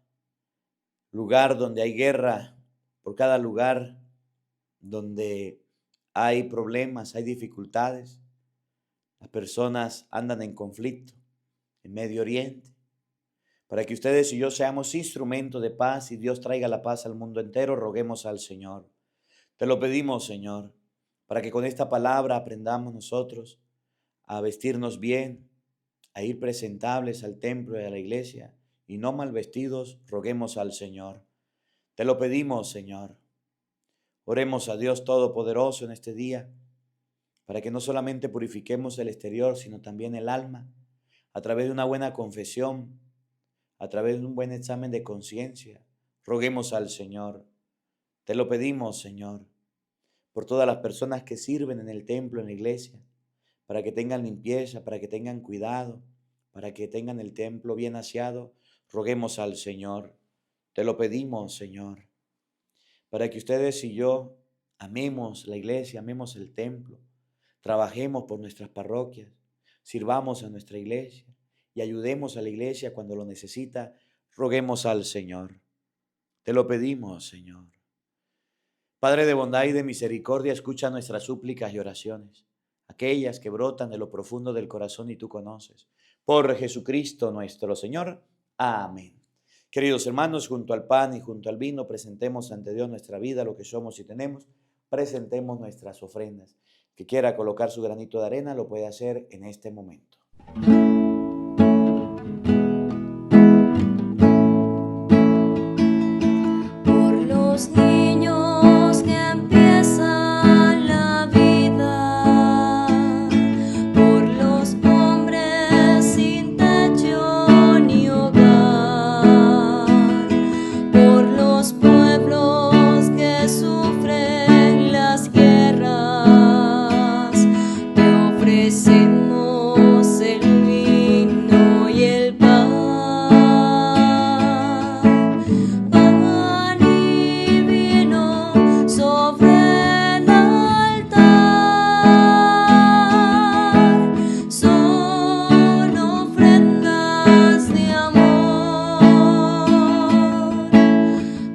lugar donde hay guerra, por cada lugar donde hay problemas, hay dificultades. Las personas andan en conflicto en Medio Oriente, para que ustedes y yo seamos instrumentos de paz y Dios traiga la paz al mundo entero, roguemos al Señor. Te lo pedimos, Señor, para que con esta palabra aprendamos nosotros a vestirnos bien, a ir presentables al templo y a la iglesia, y no mal vestidos. Roguemos al Señor. Te lo pedimos, Señor. Oremos a Dios Todopoderoso en este día, para que no solamente purifiquemos el exterior, sino también el alma, a través de una buena confesión, a través de un buen examen de conciencia. Roguemos al Señor. Te lo pedimos, Señor, por todas las personas que sirven en el templo, en la iglesia, para que tengan limpieza, para que tengan cuidado, para que tengan el templo bien aseado. Roguemos al Señor. Te lo pedimos, Señor, para que ustedes y yo amemos la iglesia, amemos el templo, trabajemos por nuestras parroquias, sirvamos a nuestra iglesia y ayudemos a la iglesia cuando lo necesita. Roguemos al Señor. Te lo pedimos, Señor. Padre de bondad y de misericordia, escucha nuestras súplicas y oraciones, aquellas que brotan de lo profundo del corazón y tú conoces. Por Jesucristo nuestro Señor. Amén. Queridos hermanos, junto al pan y junto al vino, presentemos ante Dios nuestra vida, lo que somos y tenemos. Presentemos nuestras ofrendas. Que quiera colocar su granito de arena, lo puede hacer en este momento. Por los niños que empiezan la vida, por los hombres sin techo ni hogar, por los pueblos que sufren las guerras, te ofrecemos el vino y el pan. Pan y vino sobre el altar son ofrendas de amor.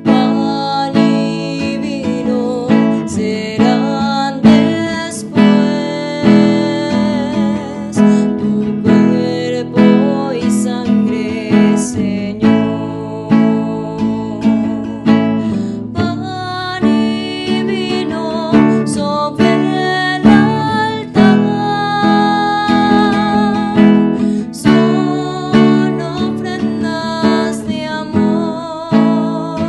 Pan y vino serán después tu cuerpo y sangre, Señor. Pan y vino sobre el altar son ofrendas de amor.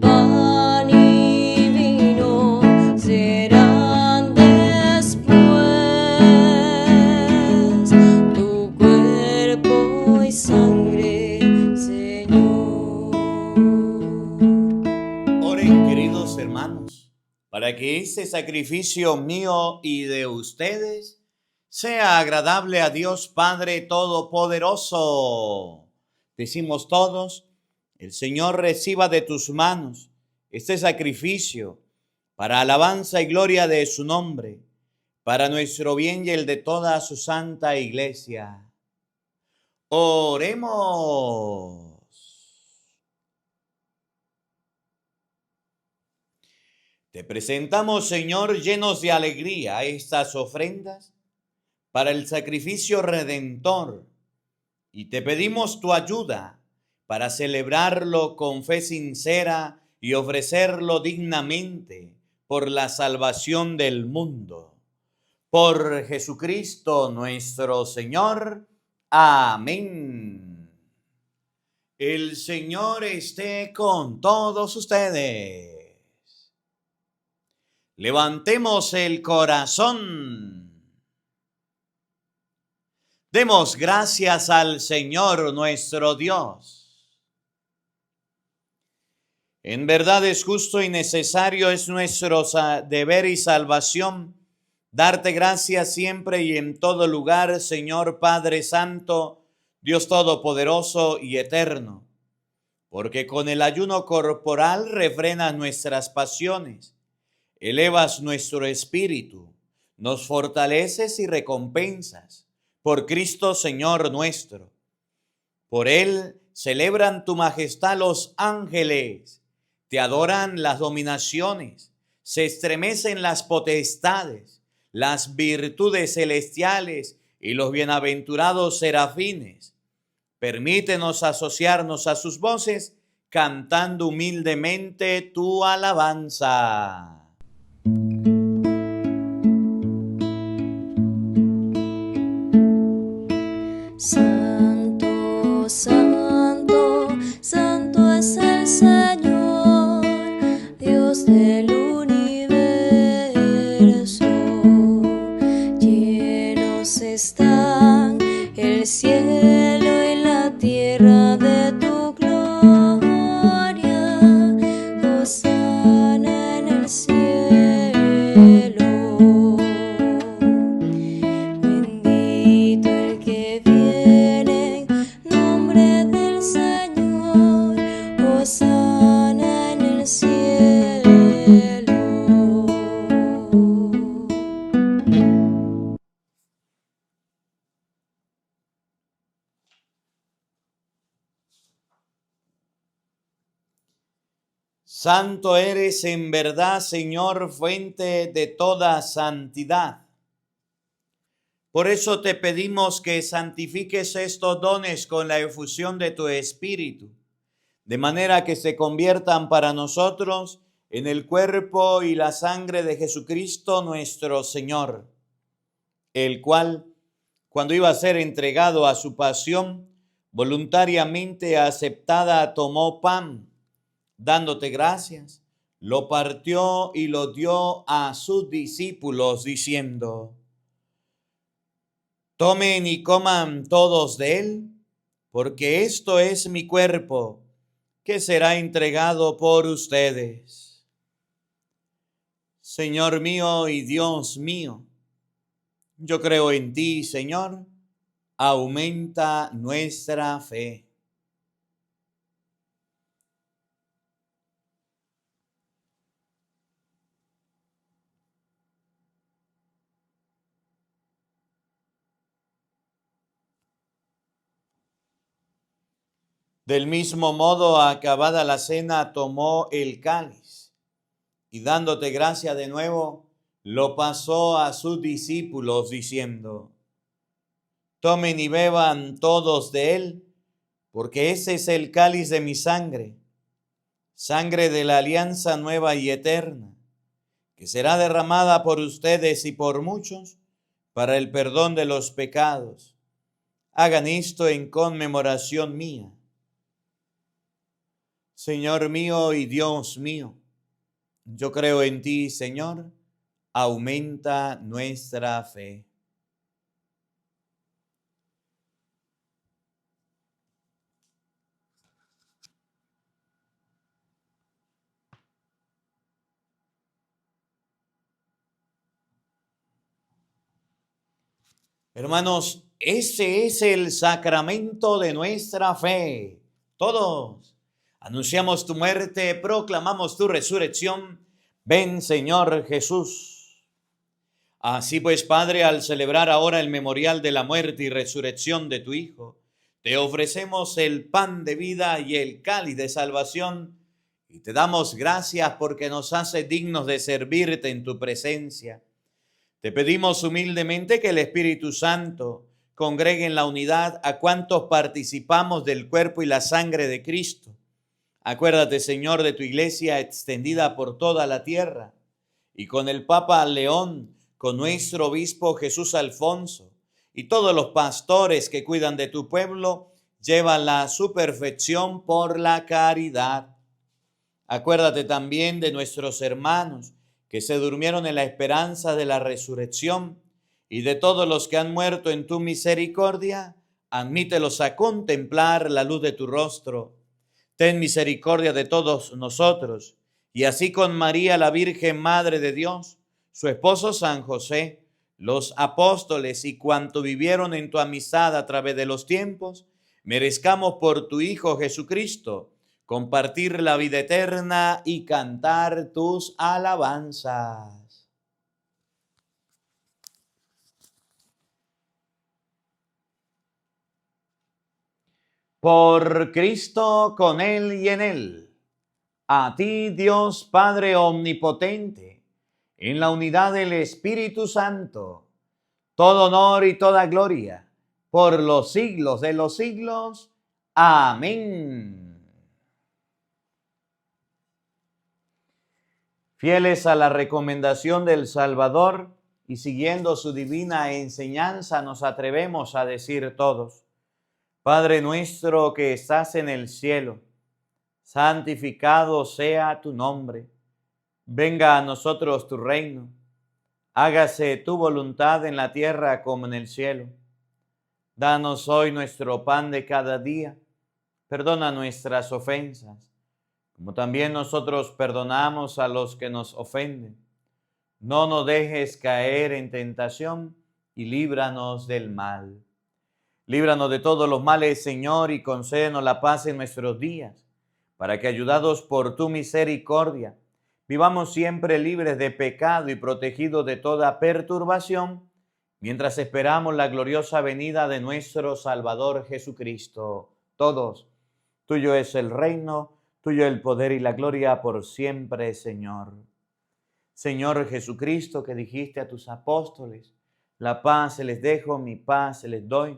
Pan y vino serán después tu cuerpo y sangre, Señor. Oren, queridos hermanos, para que este sacrificio mío y de ustedes sea agradable a Dios Padre Todopoderoso. Decimos todos: el Señor reciba de tus manos este sacrificio para alabanza y gloria de su nombre, para nuestro bien y el de toda su santa iglesia. Oremos. Te presentamos, Señor, llenos de alegría, estas ofrendas para el sacrificio redentor, y te pedimos tu ayuda para celebrarlo con fe sincera y ofrecerlo dignamente por la salvación del mundo. Por Jesucristo nuestro Señor. Amén. El Señor esté con todos ustedes. Levantemos el corazón. Demos gracias al Señor nuestro Dios. En verdad es justo y necesario, es nuestro deber y salvación, darte gracias siempre y en todo lugar, Señor Padre Santo, Dios Todopoderoso y Eterno, porque con el ayuno corporal refrenas nuestras pasiones, elevas nuestro espíritu, nos fortaleces y recompensas, por Cristo Señor nuestro. Por Él celebran tu majestad los ángeles, te adoran las dominaciones, se estremecen las potestades, las virtudes celestiales y los bienaventurados serafines. Permítenos asociarnos a sus voces, cantando humildemente tu alabanza. Señor, Dios del universo. Llenos están el cielo y la tierra de tu gloria. Hosana en el cielo. Bendito el que viene en nombre del Señor. Hosana en el cielo. Santo eres en verdad, Señor, fuente de toda santidad. Por eso te pedimos que santifiques estos dones con la efusión de tu Espíritu, de manera que se conviertan para nosotros en el cuerpo y la sangre de Jesucristo nuestro Señor, el cual, cuando iba a ser entregado a su pasión, voluntariamente aceptada, tomó pan, dándote gracias, lo partió y lo dio a sus discípulos, diciendo: tomen y coman todos de él, porque esto es mi cuerpo, que será entregado por ustedes. Señor mío y Dios mío, yo creo en ti, Señor, aumenta nuestra fe. Del mismo modo, acabada la cena, tomó el cáliz y dándote gracia de nuevo, lo pasó a sus discípulos diciendo: tomen y beban todos de él, porque ese es el cáliz de mi sangre, sangre de la alianza nueva y eterna, que será derramada por ustedes y por muchos para el perdón de los pecados. Hagan esto en conmemoración mía. Señor mío y Dios mío, yo creo en ti, Señor, aumenta nuestra fe. Hermanos, ese es el sacramento de nuestra fe. Todos anunciamos tu muerte, proclamamos tu resurrección. Ven, Señor Jesús. Así pues, Padre, al celebrar ahora el memorial de la muerte y resurrección de tu Hijo, te ofrecemos el pan de vida y el cáliz de salvación, y te damos gracias porque nos hace dignos de servirte en tu presencia. Te pedimos humildemente que el Espíritu Santo congregue en la unidad a cuantos participamos del cuerpo y la sangre de Cristo. Acuérdate, Señor, de tu iglesia extendida por toda la tierra, y con el Papa León, con nuestro obispo Jesús Alfonso, y todos los pastores que cuidan de tu pueblo, llévala a su perfección por la caridad. Acuérdate también de nuestros hermanos que se durmieron en la esperanza de la resurrección, y de todos los que han muerto en tu misericordia, admítelos a contemplar la luz de tu rostro. Ten misericordia de todos nosotros, y así con María, la Virgen Madre de Dios, su esposo San José, los apóstoles y cuanto vivieron en tu amistad a través de los tiempos, merezcamos por tu Hijo Jesucristo compartir la vida eterna y cantar tus alabanzas. Por Cristo, con Él y en Él, a ti, Dios Padre omnipotente, en la unidad del Espíritu Santo, todo honor y toda gloria, por los siglos de los siglos. Amén. Fieles a la recomendación del Salvador y siguiendo su divina enseñanza, nos atrevemos a decir todos: Padre nuestro que estás en el cielo, santificado sea tu nombre. Venga a nosotros tu reino. Hágase tu voluntad en la tierra como en el cielo. Danos hoy nuestro pan de cada día. Perdona nuestras ofensas, como también nosotros perdonamos a los que nos ofenden. No nos dejes caer en tentación y líbranos del mal. Líbranos de todos los males, Señor, y concédenos la paz en nuestros días, para que, ayudados por tu misericordia, vivamos siempre libres de pecado y protegidos de toda perturbación, mientras esperamos la gloriosa venida de nuestro Salvador Jesucristo. Todos, tuyo es el reino, tuyo el poder y la gloria por siempre, Señor. Señor Jesucristo, que dijiste a tus apóstoles, la paz se les dejo, mi paz se les doy.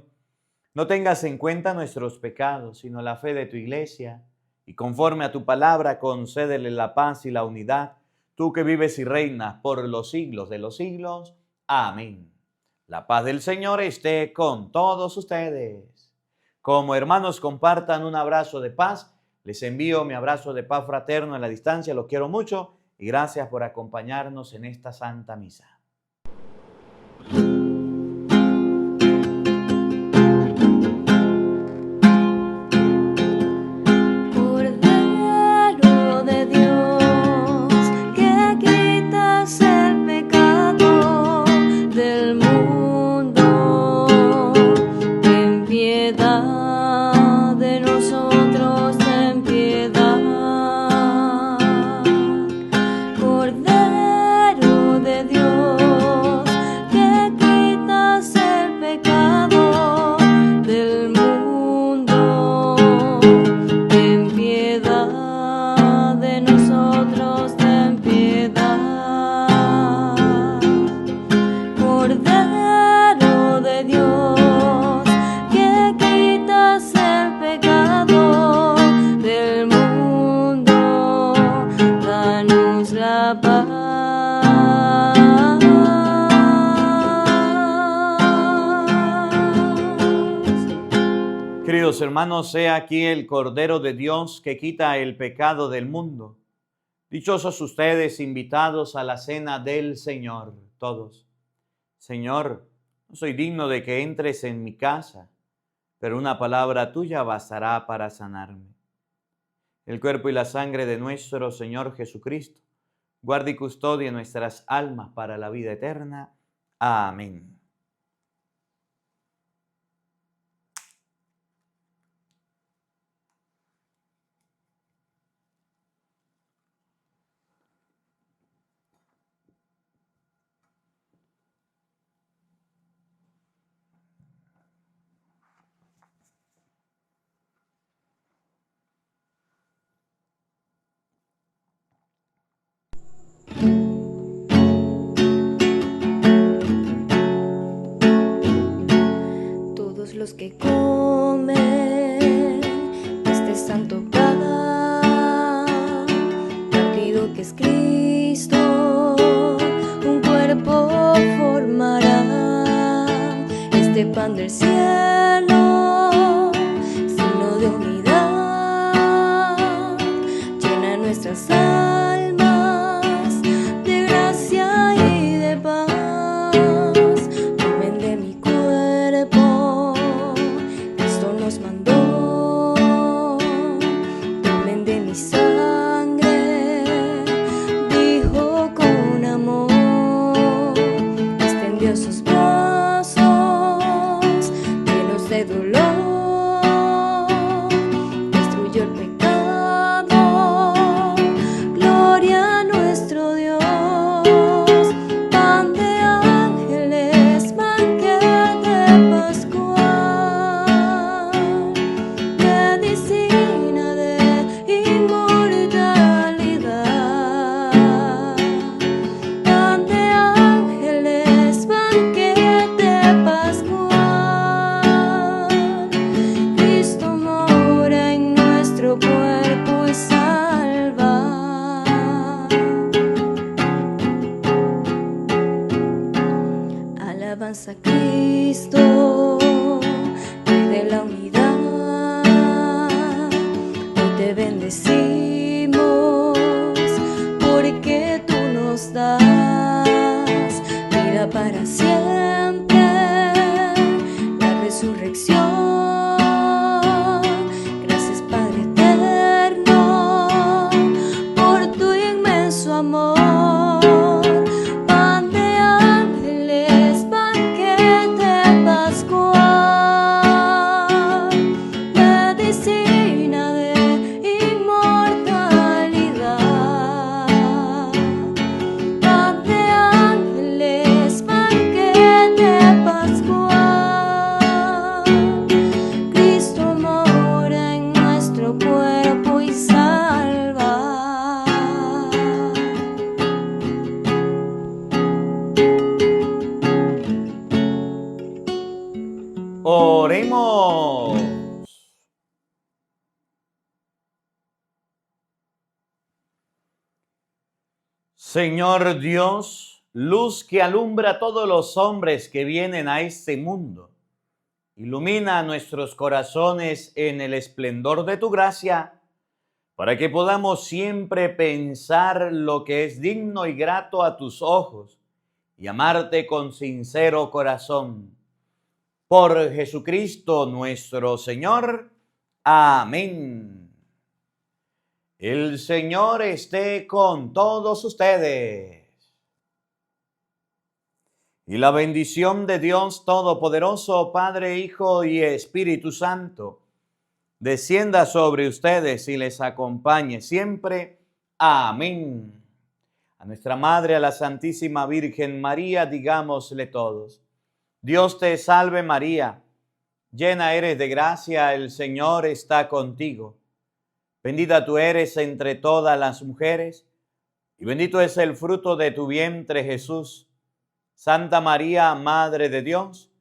No tengas en cuenta nuestros pecados, sino la fe de tu iglesia, y conforme a tu palabra concédele la paz y la unidad, tú que vives y reinas por los siglos de los siglos. Amén. La paz del Señor esté con todos ustedes. Como hermanos compartan un abrazo de paz, les envío mi abrazo de paz fraterno en la distancia, los quiero mucho y gracias por acompañarnos en esta Santa Misa. Queridos hermanos, he aquí el Cordero de Dios que quita el pecado del mundo. Dichosos ustedes invitados a la cena del Señor, todos. Señor, no soy digno de que entres en mi casa, pero una palabra tuya bastará para sanarme. El cuerpo y la sangre de nuestro Señor Jesucristo, guarde y custodie nuestras almas para la vida eterna. Amén. Los que comen este santo pan, partido que es Cristo, un cuerpo formará. Este pan del cielo, signo de unidad, llena nuestras almas de gracia y de paz. Comen de mi cuerpo, nos mandó, tomen de mi sangre, dijo con amor, extendió sus brazos, llenos de dolor, destruyó el pecado, gloria Señor Dios, luz que alumbra a todos los hombres que vienen a este mundo, ilumina nuestros corazones en el esplendor de tu gracia, para que podamos siempre pensar lo que es digno y grato a tus ojos y amarte con sincero corazón. Por Jesucristo nuestro Señor. Amén. El Señor esté con todos ustedes. Y la bendición de Dios Todopoderoso, Padre, Hijo y Espíritu Santo, descienda sobre ustedes y les acompañe siempre. Amén. A nuestra Madre, a la Santísima Virgen María, digámosle todos: Dios te salve María, llena eres de gracia, el Señor está contigo. Bendita tú eres entre todas las mujeres, y bendito es el fruto de tu vientre, Jesús. Santa María, Madre de Dios,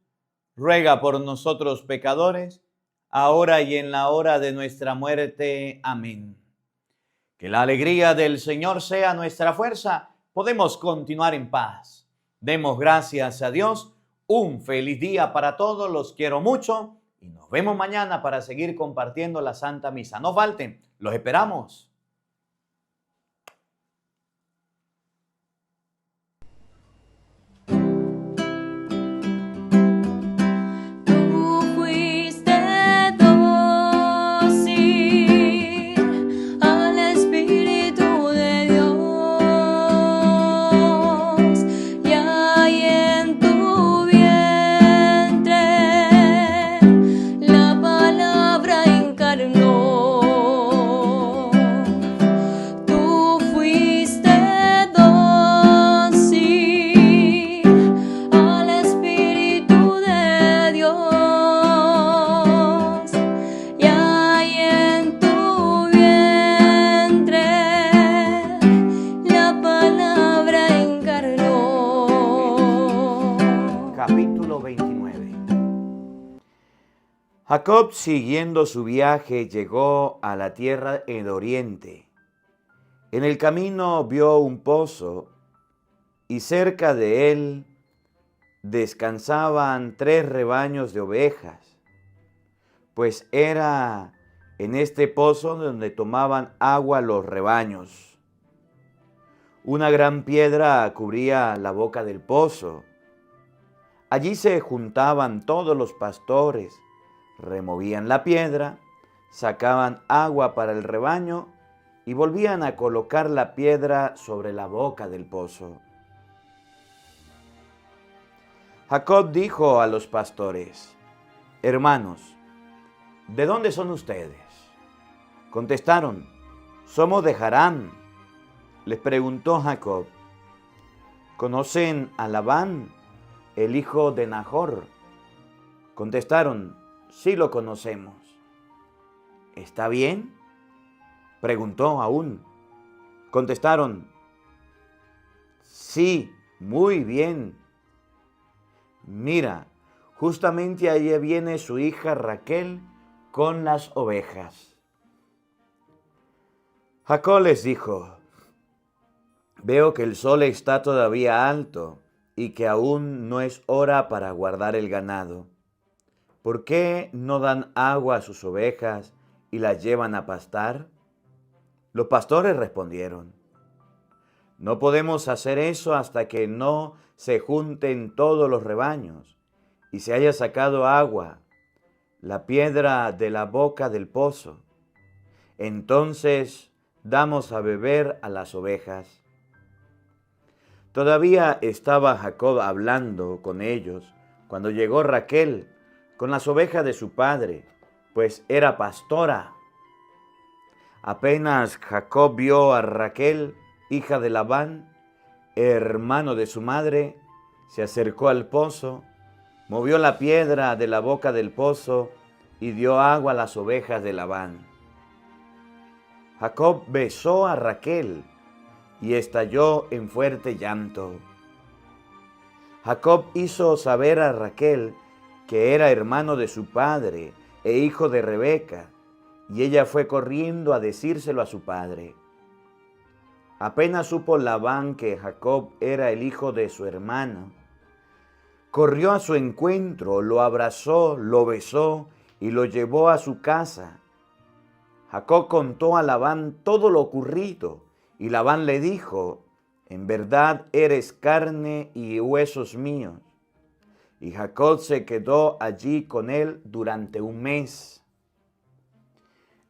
ruega por nosotros pecadores, ahora y en la hora de nuestra muerte. Amén. Que la alegría del Señor sea nuestra fuerza. Podemos continuar en paz. Demos gracias a Dios. Un feliz día para todos. Los quiero mucho. Y nos vemos mañana para seguir compartiendo la Santa Misa. No falten. Los esperamos. Tú fuiste dócil al Espíritu de Dios, y ahí en tu vientre la palabra encarnó. Tú fuiste dócil al Espíritu de Dios, y ahí en tu vientre la palabra encarnó. Capítulo 29. Jacob, siguiendo su viaje, llegó a la tierra del oriente. En el camino vio un pozo y cerca de él descansaban 3 rebaños de ovejas, pues era en este pozo donde tomaban agua los rebaños. Una gran piedra cubría la boca del pozo. Allí se juntaban todos los pastores, removían la piedra, sacaban agua para el rebaño y volvían a colocar la piedra sobre la boca del pozo. Jacob dijo a los pastores: hermanos, ¿de dónde son ustedes? Contestaron: somos de Harán. Les preguntó Jacob: ¿conocen a Labán, el hijo de Nahor? Contestaron: sí lo conocemos. ¿Está bien? Preguntó aún. Contestaron: sí, muy bien. Mira, justamente allí viene su hija Raquel con las ovejas. Jacob les dijo: veo que el sol está todavía alto y que aún no es hora para guardar el ganado. ¿Por qué no dan agua a sus ovejas y las llevan a pastar? Los pastores respondieron: no podemos hacer eso hasta que no se junten todos los rebaños y se haya sacado agua, la piedra de la boca del pozo. Entonces damos a beber a las ovejas. Todavía estaba Jacob hablando con ellos cuando llegó Raquel con las ovejas de su padre, pues era pastora. Apenas Jacob vio a Raquel, hija de Labán, hermano de su madre, se acercó al pozo, movió la piedra de la boca del pozo y dio agua a las ovejas de Labán. Jacob besó a Raquel y estalló en fuerte llanto. Jacob hizo saber a Raquel que era hermano de su padre e hijo de Rebeca, y ella fue corriendo a decírselo a su padre. Apenas supo Labán que Jacob era el hijo de su hermana, corrió a su encuentro, lo abrazó, lo besó y lo llevó a su casa. Jacob contó a Labán todo lo ocurrido, y Labán le dijo: en verdad eres carne y huesos míos. Y Jacob se quedó allí con él durante un mes.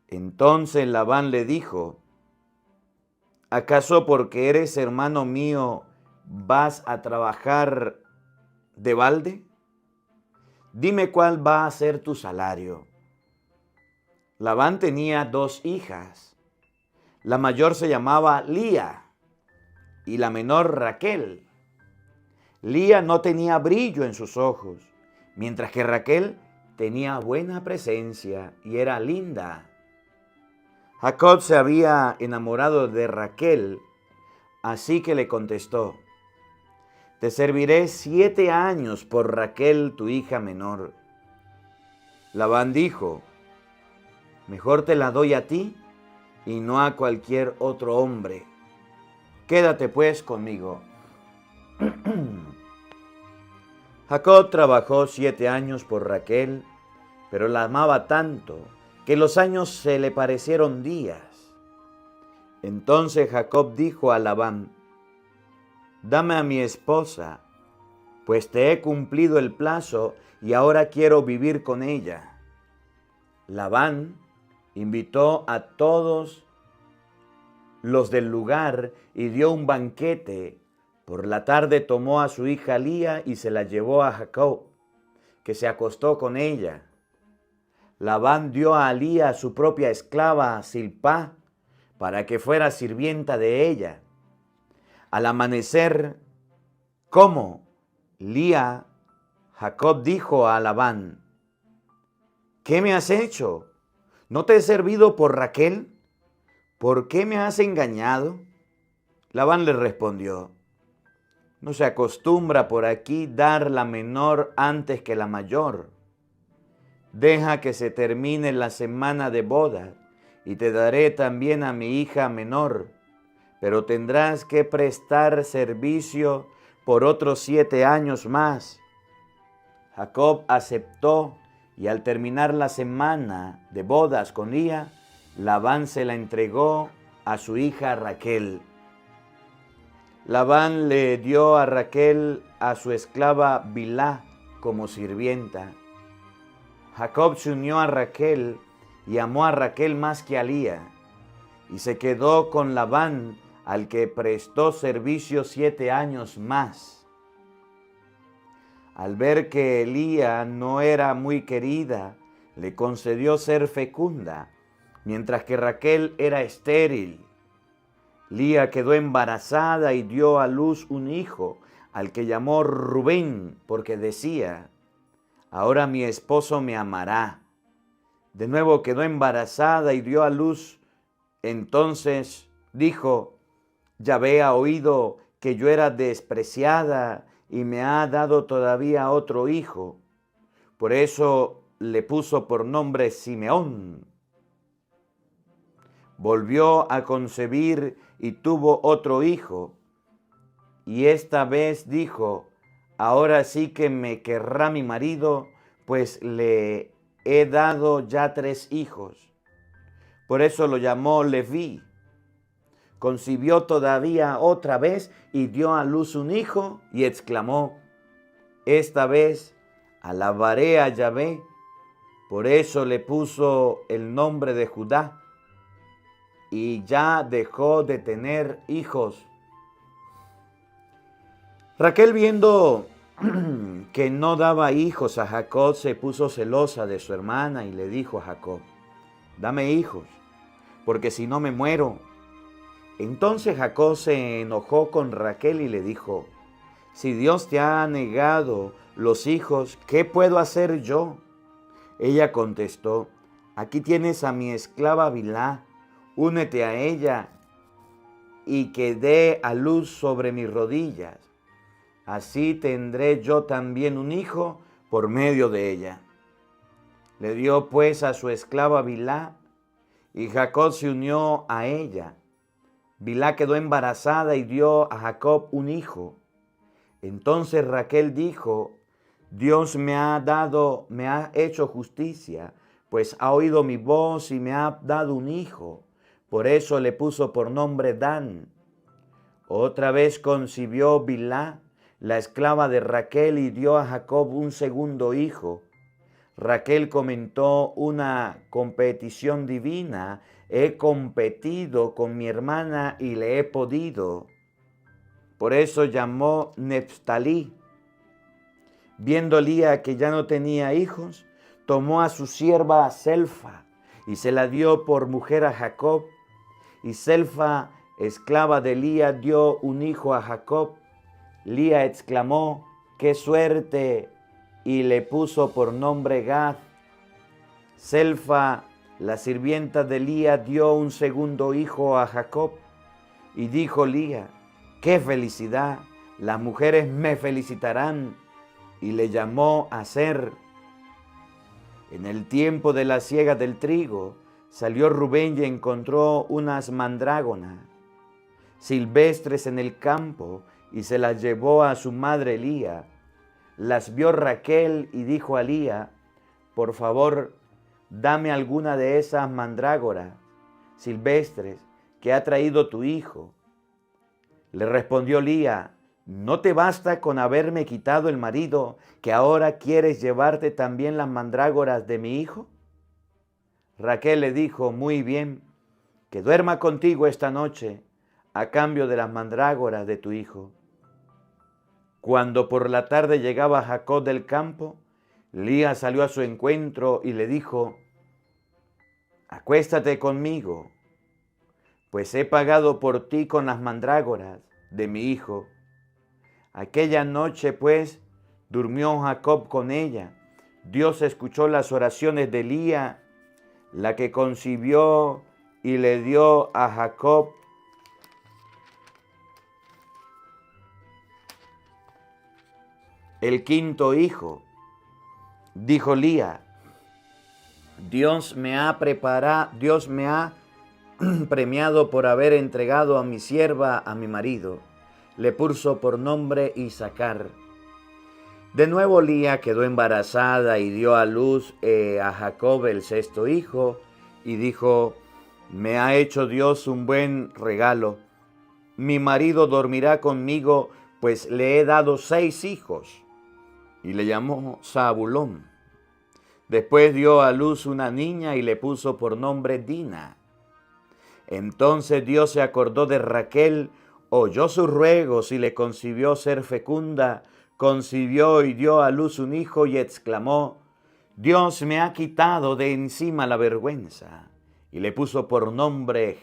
Entonces Labán le dijo: ¿acaso porque eres hermano mío vas a trabajar de balde? Dime cuál va a ser tu salario. Labán tenía 2 hijas. La mayor se llamaba Lía y la menor Raquel. Lía no tenía brillo en sus ojos, mientras que Raquel tenía buena presencia y era linda. Jacob se había enamorado de Raquel, así que le contestó: te serviré 7 años por Raquel, tu hija menor. Labán dijo: mejor te la doy a ti y no a cualquier otro hombre. Quédate pues conmigo. Jacob trabajó 7 años por Raquel, pero la amaba tanto que los años se le parecieron días. Entonces Jacob dijo a Labán: dame a mi esposa, pues te he cumplido el plazo y ahora quiero vivir con ella. Labán invitó a todos los del lugar y dio un banquete. Por la tarde tomó a su hija Lía y se la llevó a Jacob, que se acostó con ella. Labán dio a Lía a su propia esclava Zilpá para que fuera sirvienta de ella. Al amanecer, ¿cómo? Lía, Jacob dijo a Labán: ¿qué me has hecho? ¿No te he servido por Raquel? ¿Por qué me has engañado? Labán le respondió: no se acostumbra por aquí dar la menor antes que la mayor. Deja que se termine la semana de boda y te daré también a mi hija menor, pero tendrás que prestar servicio por otros 7 años más. Jacob aceptó y al terminar la semana de bodas con Lía, Labán se la entregó a su hija Raquel. Labán le dio a Raquel a su esclava Bilhá como sirvienta. Jacob se unió a Raquel y amó a Raquel más que a Lía, y se quedó con Labán, al que prestó servicio 7 años más. Al ver que Lía no era muy querida, le concedió ser fecunda, mientras que Raquel era estéril. Lía quedó embarazada y dio a luz un hijo, al que llamó Rubén, porque decía: ahora mi esposo me amará. De nuevo quedó embarazada y dio a luz. Entonces dijo: Yahvé ha oído que yo era despreciada y me ha dado todavía otro hijo. Por eso le puso por nombre Simeón. Volvió a concebir y tuvo otro hijo. Y esta vez dijo: ahora sí que me querrá mi marido, pues le he dado ya 3 hijos. Por eso lo llamó Leví. Concibió todavía otra vez y dio a luz un hijo y exclamó: esta vez alabaré a Yahvé. Por eso le puso el nombre de Judá. Y ya dejó de tener hijos. Raquel, viendo que no daba hijos a Jacob, se puso celosa de su hermana y le dijo a Jacob: dame hijos, porque si no me muero. Entonces Jacob se enojó con Raquel y le dijo: si Dios te ha negado los hijos, ¿qué puedo hacer yo? Ella contestó: aquí tienes a mi esclava Bilhá, únete a ella y que dé a luz sobre mis rodillas. Así tendré yo también un hijo por medio de ella. Le dio pues a su esclava Bilhá, y Jacob se unió a ella. Bilhá quedó embarazada y dio a Jacob un hijo. Entonces Raquel dijo: Dios me ha hecho justicia, pues ha oído mi voz y me ha dado un hijo. Por eso le puso por nombre Dan. Otra vez concibió Bilhá, la esclava de Raquel, y dio a Jacob un segundo hijo. Raquel comentó una competición divina: he competido con mi hermana y le he podido. Por eso llamó Neftalí. Viendo Lía que ya no tenía hijos, tomó a su sierva Selfa y se la dio por mujer a Jacob. Y Selfa, esclava de Lía, dio un hijo a Jacob. Lía exclamó: ¡qué suerte! Y le puso por nombre Gad. Selfa, la sirvienta de Lía, dio un segundo hijo a Jacob. Y dijo Lía: ¡qué felicidad! Las mujeres me felicitarán. Y le llamó Aser. En el tiempo de la siega del trigo, salió Rubén y encontró unas mandrágonas silvestres en el campo y se las llevó a su madre Lía. Las vio Raquel y dijo a Lía: por favor, dame alguna de esas mandrágoras silvestres que ha traído tu hijo. Le respondió Lía: ¿no te basta con haberme quitado el marido, que ahora quieres llevarte también las mandrágoras de mi hijo? Raquel le dijo: muy bien, que duerma contigo esta noche, a cambio de las mandrágoras de tu hijo. Cuando por la tarde llegaba Jacob del campo, Lía salió a su encuentro y le dijo: acuéstate conmigo, pues he pagado por ti con las mandrágoras de mi hijo. Aquella noche, pues, durmió Jacob con ella. Dios escuchó las oraciones de Lía, la que concibió y le dio a Jacob el quinto hijo. Dijo Lía: Dios me ha premiado por haber entregado a mi sierva a mi marido. Le puso por nombre Isacar. De nuevo Lía quedó embarazada y dio a luz a Jacob el sexto hijo, y dijo: me ha hecho Dios un buen regalo. Mi marido dormirá conmigo, pues le he dado 6 hijos. Y le llamó Zabulón. Después dio a luz una niña y le puso por nombre Dina. Entonces Dios se acordó de Raquel, oyó sus ruegos y le concibió ser fecunda. Concibió y dio a luz un hijo y exclamó: Dios me ha quitado de encima la vergüenza. Y le puso por nombre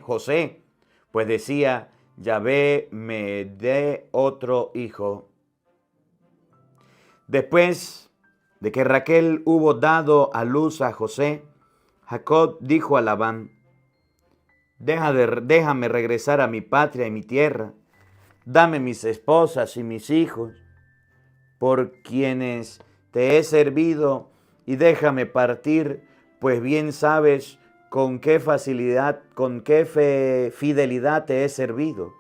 José, pues decía: Yahvé me dé otro hijo. Después de que Raquel hubo dado a luz a José, Jacob dijo a Labán: déjame regresar a mi patria y mi tierra. Dame mis esposas y mis hijos, por quienes te he servido, y déjame partir, pues bien sabes con qué fidelidad te he servido.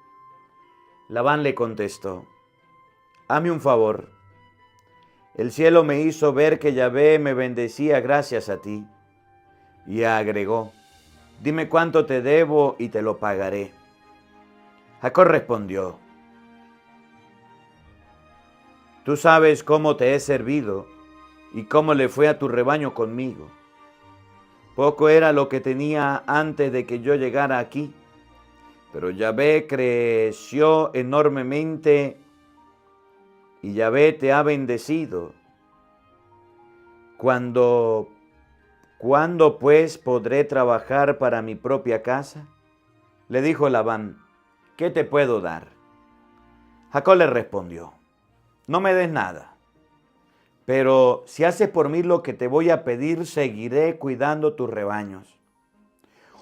Labán le contestó: hazme un favor. El cielo me hizo ver que Yahvé me bendecía gracias a ti. Y agregó: dime cuánto te debo y te lo pagaré. Jacob respondió: tú sabes cómo te he servido y cómo le fue a tu rebaño conmigo. Poco era lo que tenía antes de que yo llegara aquí, pero Yahvé creció enormemente y Yahvé te ha bendecido. ¿Cuándo pues podré trabajar para mi propia casa? Le dijo Labán: ¿qué te puedo dar? Jacob le respondió: no me des nada, pero si haces por mí lo que te voy a pedir, seguiré cuidando tus rebaños.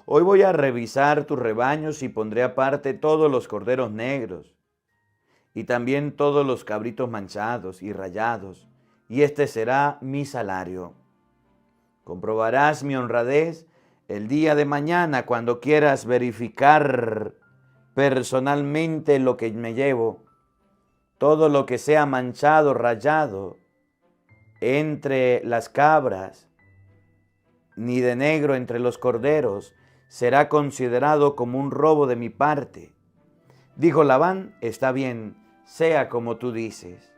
Hoy voy a revisar tus rebaños y pondré aparte todos los corderos negros y también todos los cabritos manchados y rayados, y este será mi salario. Comprobarás mi honradez el día de mañana, cuando quieras verificar personalmente lo que me llevo, todo lo que sea manchado, rayado, entre las cabras, ni de negro entre los corderos, será considerado como un robo de mi parte. Dijo Labán, está bien, sea como tú dices.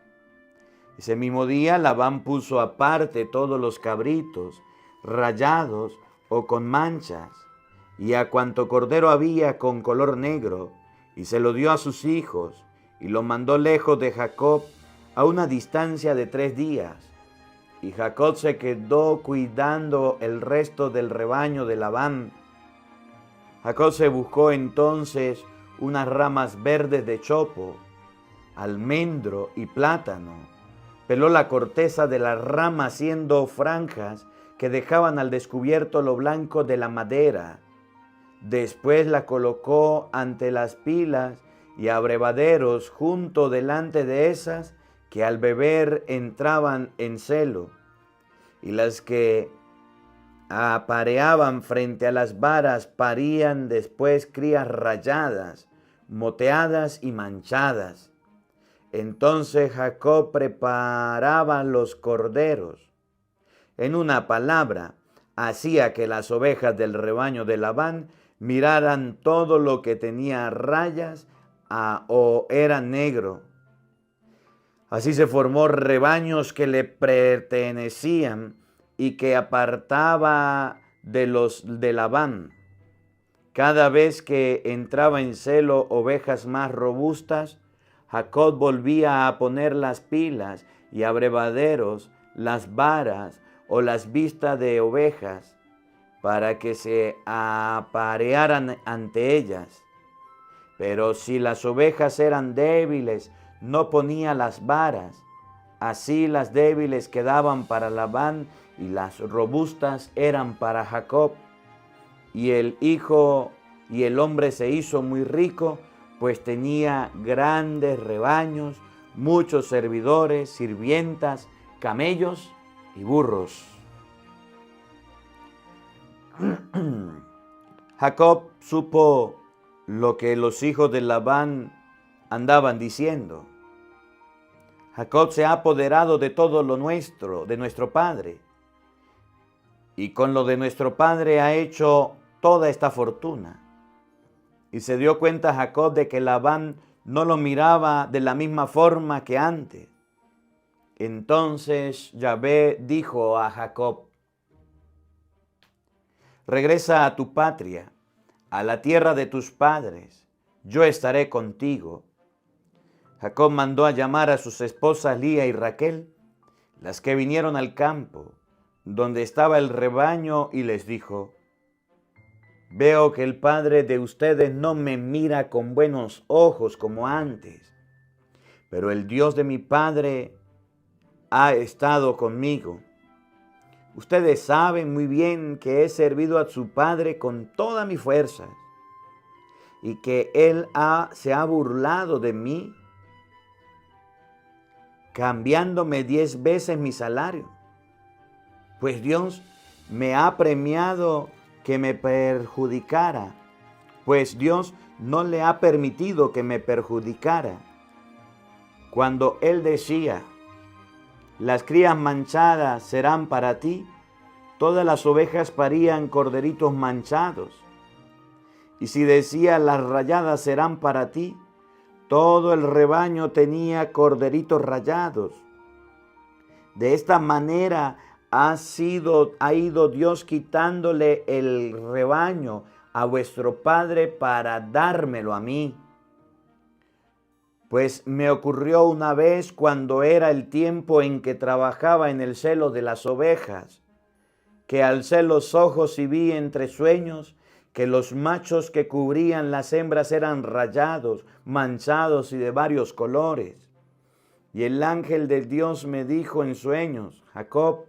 Ese mismo día Labán puso aparte todos los cabritos, rayados o con manchas, y a cuanto cordero había con color negro, y se lo dio a sus hijos, y lo mandó lejos de Jacob a una distancia de 3 días. Y Jacob se quedó cuidando el resto del rebaño de Labán. Jacob se buscó entonces unas ramas verdes de chopo, almendro y plátano. Peló la corteza de la rama haciendo franjas que dejaban al descubierto lo blanco de la madera. Después la colocó ante las pilas y abrevaderos junto delante de esas que al beber entraban en celo, y las que apareaban frente a las varas parían después crías rayadas, moteadas y manchadas. Entonces Jacob preparaba los corderos. En una palabra, hacía que las ovejas del rebaño de Labán miraran todo lo que tenía rayas o era negro. Así se formó rebaños que le pertenecían y que apartaba de los de Labán. Cada vez que entraba en celo ovejas más robustas, Jacob volvía a poner las pilas y abrevaderos, las varas o las vistas de ovejas, para que se aparearan ante ellas. Pero si las ovejas eran débiles, no ponía las varas. Así las débiles quedaban para Labán y las robustas eran para Jacob. Y el hombre se hizo muy rico, pues tenía grandes rebaños, muchos servidores, sirvientas, camellos y burros. Jacob supo lo que los hijos de Labán andaban diciendo. Jacob se ha apoderado de todo lo nuestro, de nuestro padre, y con lo de nuestro padre ha hecho toda esta fortuna. Y se dio cuenta Jacob de que Labán no lo miraba de la misma forma que antes. Entonces Yahvé dijo a Jacob, regresa a tu patria, a la tierra de tus padres, yo estaré contigo. Jacob mandó a llamar a sus esposas Lía y Raquel, las que vinieron al campo, donde estaba el rebaño, y les dijo, veo que el padre de ustedes no me mira con buenos ojos como antes, pero el Dios de mi padre ha estado conmigo. Ustedes saben muy bien que he servido a su padre con toda mi fuerza y que él se ha burlado de mí, cambiándome 10 veces mi salario. Pues Dios me ha premiado que me perjudicara, pues Dios no le ha permitido que me perjudicara. Cuando él decía, las crías manchadas serán para ti, todas las ovejas parían corderitos manchados. Y si decía, las rayadas serán para ti, todo el rebaño tenía corderitos rayados. De esta manera ha ido Dios quitándole el rebaño a vuestro padre para dármelo a mí. Pues me ocurrió una vez cuando era el tiempo en que trabajaba en el celo de las ovejas, que alcé los ojos y vi entre sueños que los machos que cubrían las hembras eran rayados, manchados y de varios colores. Y el ángel de Dios me dijo en sueños, Jacob.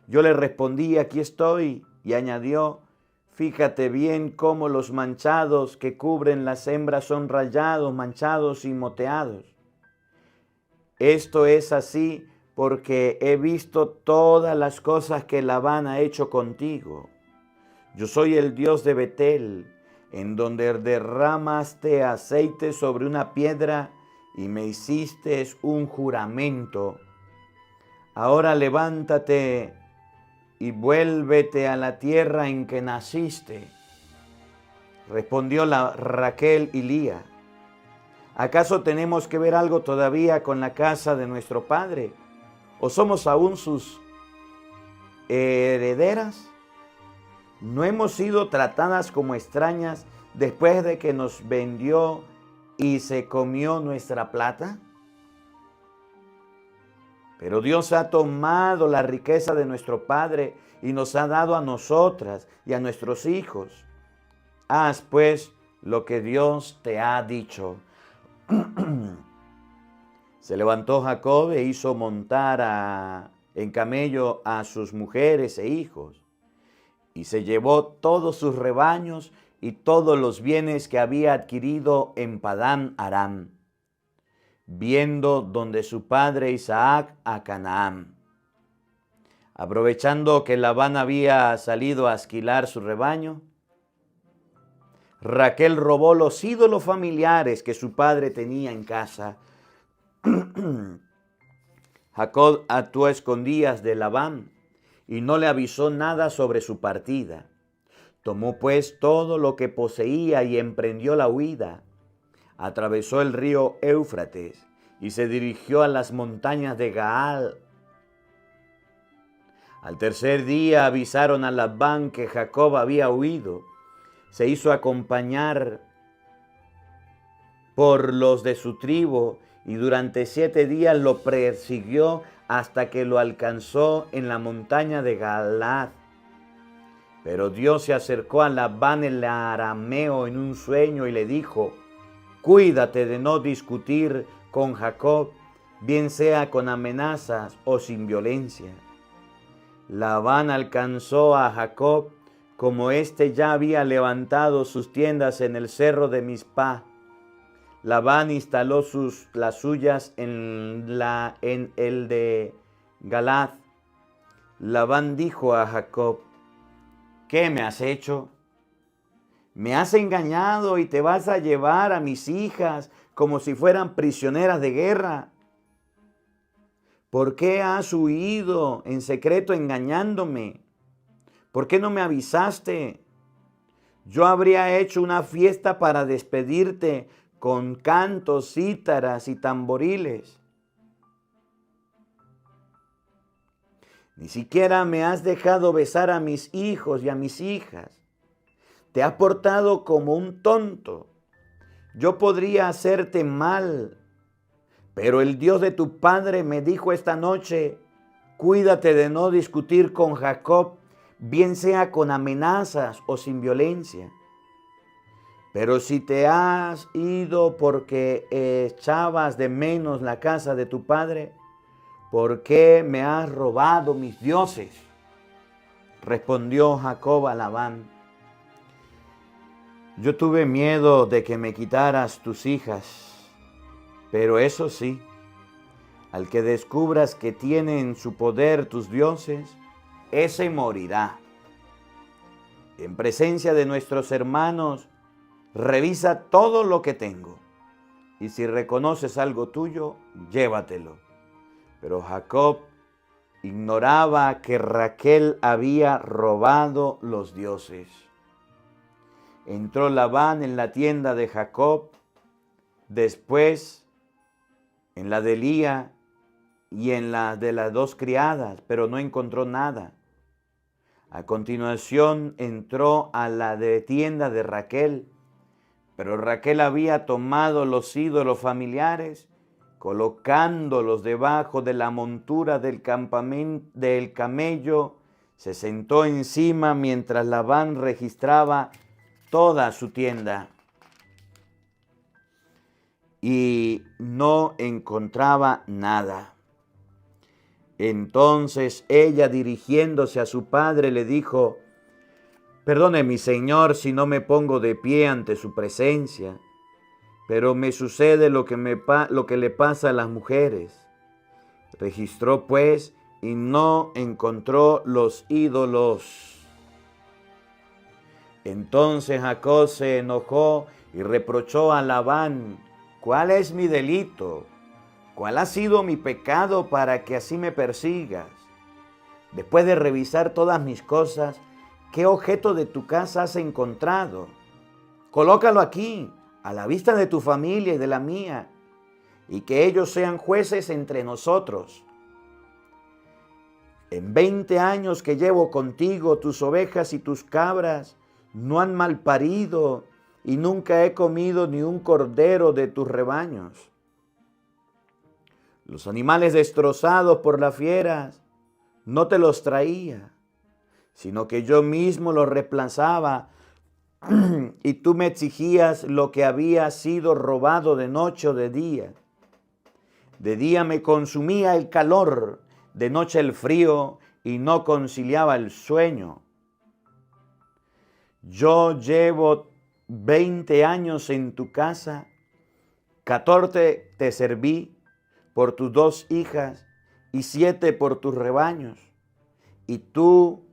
Yo le respondí, aquí estoy, y añadió, fíjate bien cómo los manchados que cubren las hembras son rayados, manchados y moteados. Esto es así porque he visto todas las cosas que Labán ha hecho contigo. Yo soy el Dios de Betel, en donde derramaste aceite sobre una piedra y me hiciste un juramento. Ahora levántate y vuélvete a la tierra en que naciste. Respondió Raquel y Lía. ¿Acaso tenemos que ver algo todavía con la casa de nuestro padre? ¿O somos aún sus herederas? ¿No hemos sido tratadas como extrañas después de que nos vendió y se comió nuestra plata? Pero Dios ha tomado la riqueza de nuestro padre y nos ha dado a nosotras y a nuestros hijos. Haz pues lo que Dios te ha dicho. Se levantó Jacob e hizo montar en camello a sus mujeres e hijos, y se llevó todos sus rebaños y todos los bienes que había adquirido en Padán Aram, viendo donde su padre Isaac a Canaán. Aprovechando que Labán había salido a esquilar su rebaño, Raquel robó los ídolos familiares que su padre tenía en casa. Jacob actuó a escondidas de Labán y no le avisó nada sobre su partida. Tomó pues todo lo que poseía y emprendió la huida. Atravesó el río Éufrates y se dirigió a las montañas de Gaal. Al tercer día avisaron a Labán que Jacob había huido. Se hizo acompañar por los de su tribu y durante 7 días lo persiguió hasta que lo alcanzó en la montaña de Galaad. Pero Dios se acercó a Labán el arameo en un sueño y le dijo: cuídate de no discutir con Jacob, bien sea con amenazas o sin violencia. Labán alcanzó a Jacob como éste ya había levantado sus tiendas en el cerro de Mizpah. Labán instaló las suyas en el de Galaad. Labán dijo a Jacob: ¿qué me has hecho? Me has engañado y te vas a llevar a mis hijas como si fueran prisioneras de guerra. ¿Por qué has huido en secreto engañándome? ¿Por qué no me avisaste? Yo habría hecho una fiesta para despedirte con cantos, cítaras y tamboriles. Ni siquiera me has dejado besar a mis hijos y a mis hijas. Te has portado como un tonto. Yo podría hacerte mal, pero el Dios de tu padre me dijo esta noche: cuídate de no discutir con Jacob, bien sea con amenazas o sin violencia. Pero si te has ido porque echabas de menos la casa de tu padre, ¿por qué me has robado mis dioses? Respondió Jacob a Labán: yo tuve miedo de que me quitaras tus hijas, pero eso sí, al que descubras que tiene en su poder tus dioses, ese morirá. En presencia de nuestros hermanos, revisa todo lo que tengo, y si reconoces algo tuyo, llévatelo. Pero Jacob ignoraba que Raquel había robado los dioses. Entró Labán en la tienda de Jacob, después en la de Lía y en la de las 2 criadas, pero no encontró nada. A continuación entró a la de tienda de Raquel, pero Raquel había tomado los ídolos familiares, colocándolos debajo de la montura del camello, se sentó encima mientras Labán registraba toda su tienda y no encontraba nada. Entonces ella, dirigiéndose a su padre, le dijo: perdone mi señor si no me pongo de pie ante su presencia, pero me sucede lo que le pasa a las mujeres. Registró pues y no encontró los ídolos. Entonces Jacob se enojó y reprochó a Labán: ¿cuál es mi delito? ¿Cuál ha sido mi pecado para que así me persigas? Después de revisar todas mis cosas, ¿qué objeto de tu casa has encontrado? Colócalo aquí, a la vista de tu familia y de la mía, y que ellos sean jueces entre nosotros. En 20 años que llevo contigo, tus ovejas y tus cabras no han malparido, y nunca he comido ni un cordero de tus rebaños. Los animales destrozados por las fieras no te los traía, sino que yo mismo los reemplazaba, y tú me exigías lo que había sido robado de noche o de día. De día me consumía el calor, de noche el frío, y no conciliaba el sueño. Yo llevo 20 años en tu casa, 14 te serví por tus 2 hijas y 7 por tus rebaños, y tú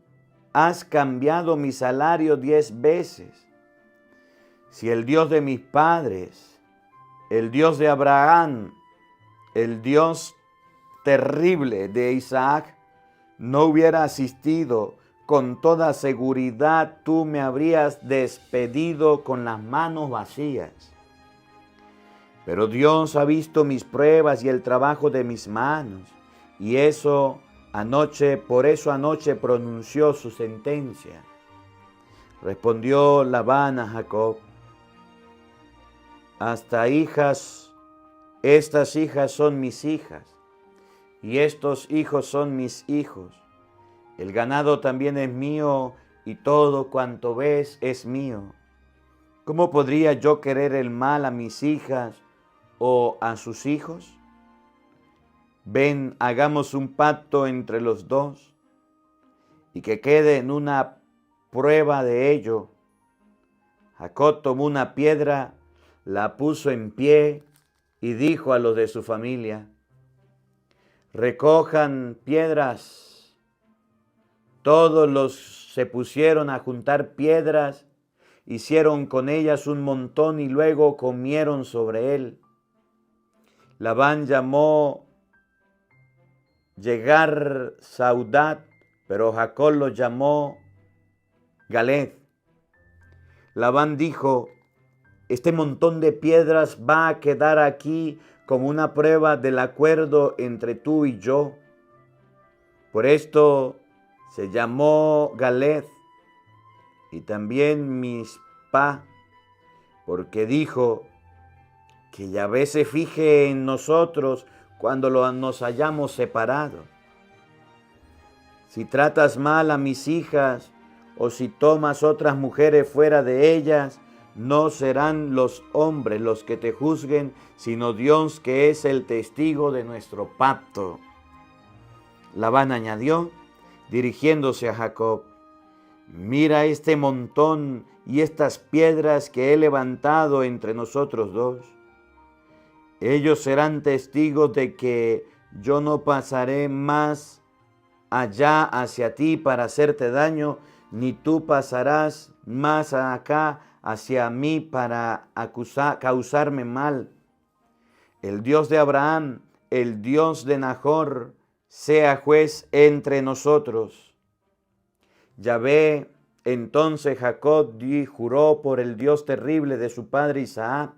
has cambiado mi salario 10 veces. Si el Dios de mis padres, el Dios de Abraham, el Dios terrible de Isaac, no hubiera asistido, con toda seguridad tú me habrías despedido con las manos vacías. Pero Dios ha visto mis pruebas y el trabajo de mis manos, y por eso anoche pronunció su sentencia. Respondió Labán a Jacob: estas hijas son mis hijas, y estos hijos son mis hijos. El ganado también es mío, y todo cuanto ves es mío. ¿Cómo podría yo querer el mal a mis hijas o a sus hijos? Ven, hagamos un pacto entre los dos, y que quede en una prueba de ello. Jacob tomó una piedra, la puso en pie y dijo a los de su familia: recojan piedras. Todos se pusieron a juntar piedras, hicieron con ellas un montón y luego comieron sobre él. Labán llamó Yegar Sa'adat, pero Jacob lo llamó Galed. Labán dijo: este montón de piedras va a quedar aquí como una prueba del acuerdo entre tú y yo. Por esto se llamó Galed, y también Mizpa, porque dijo: que Yahvé se fije en nosotros cuando nos hayamos separado. Si tratas mal a mis hijas, o si tomas otras mujeres fuera de ellas, no serán los hombres los que te juzguen, sino Dios, que es el testigo de nuestro pacto. Labán añadió, dirigiéndose a Jacob: mira este montón y estas piedras que he levantado entre nosotros dos. Ellos serán testigos de que yo no pasaré más allá hacia ti para hacerte daño, ni tú pasarás más acá hacia mí para causarme mal. El Dios de Abraham, el Dios de Nahor, sea juez entre nosotros. Yahvé, entonces Jacob juró por el Dios terrible de su padre Isaac.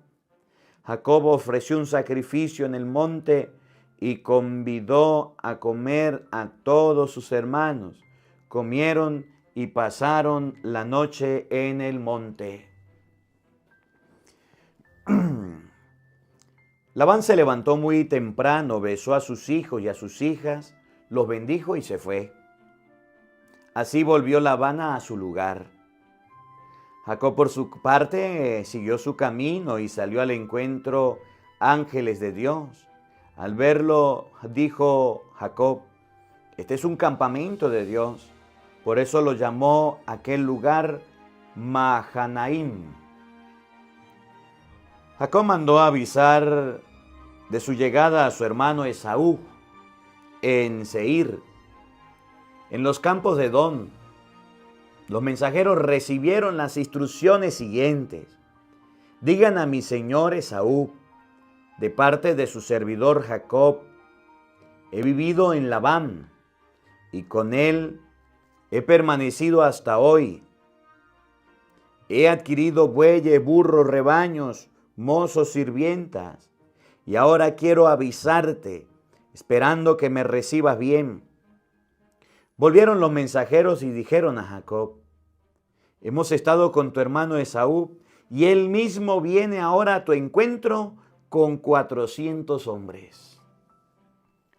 Jacob ofreció un sacrificio en el monte y convidó a comer a todos sus hermanos. Comieron y pasaron la noche en el monte. Labán se levantó muy temprano, besó a sus hijos y a sus hijas, los bendijo y se fue. Así volvió Labán a su lugar. Jacob, por su parte, siguió su camino y salió al encuentro ángeles de Dios. Al verlo, dijo Jacob: este es un campamento de Dios. Por eso lo llamó aquel lugar Mahanaim. Jacob mandó avisar de su llegada a su hermano Esaú en Seir, en los campos de Edom. Los mensajeros recibieron las instrucciones siguientes. Digan a mi señor Esaú, de parte de su servidor Jacob, he vivido en Labán y con él he permanecido hasta hoy. He adquirido bueyes, burros, rebaños, mozos, sirvientas, y ahora quiero avisarte, esperando que me recibas bien. Volvieron los mensajeros y dijeron a Jacob, hemos estado con tu hermano Esaú, y él mismo viene ahora a tu encuentro con 400 hombres.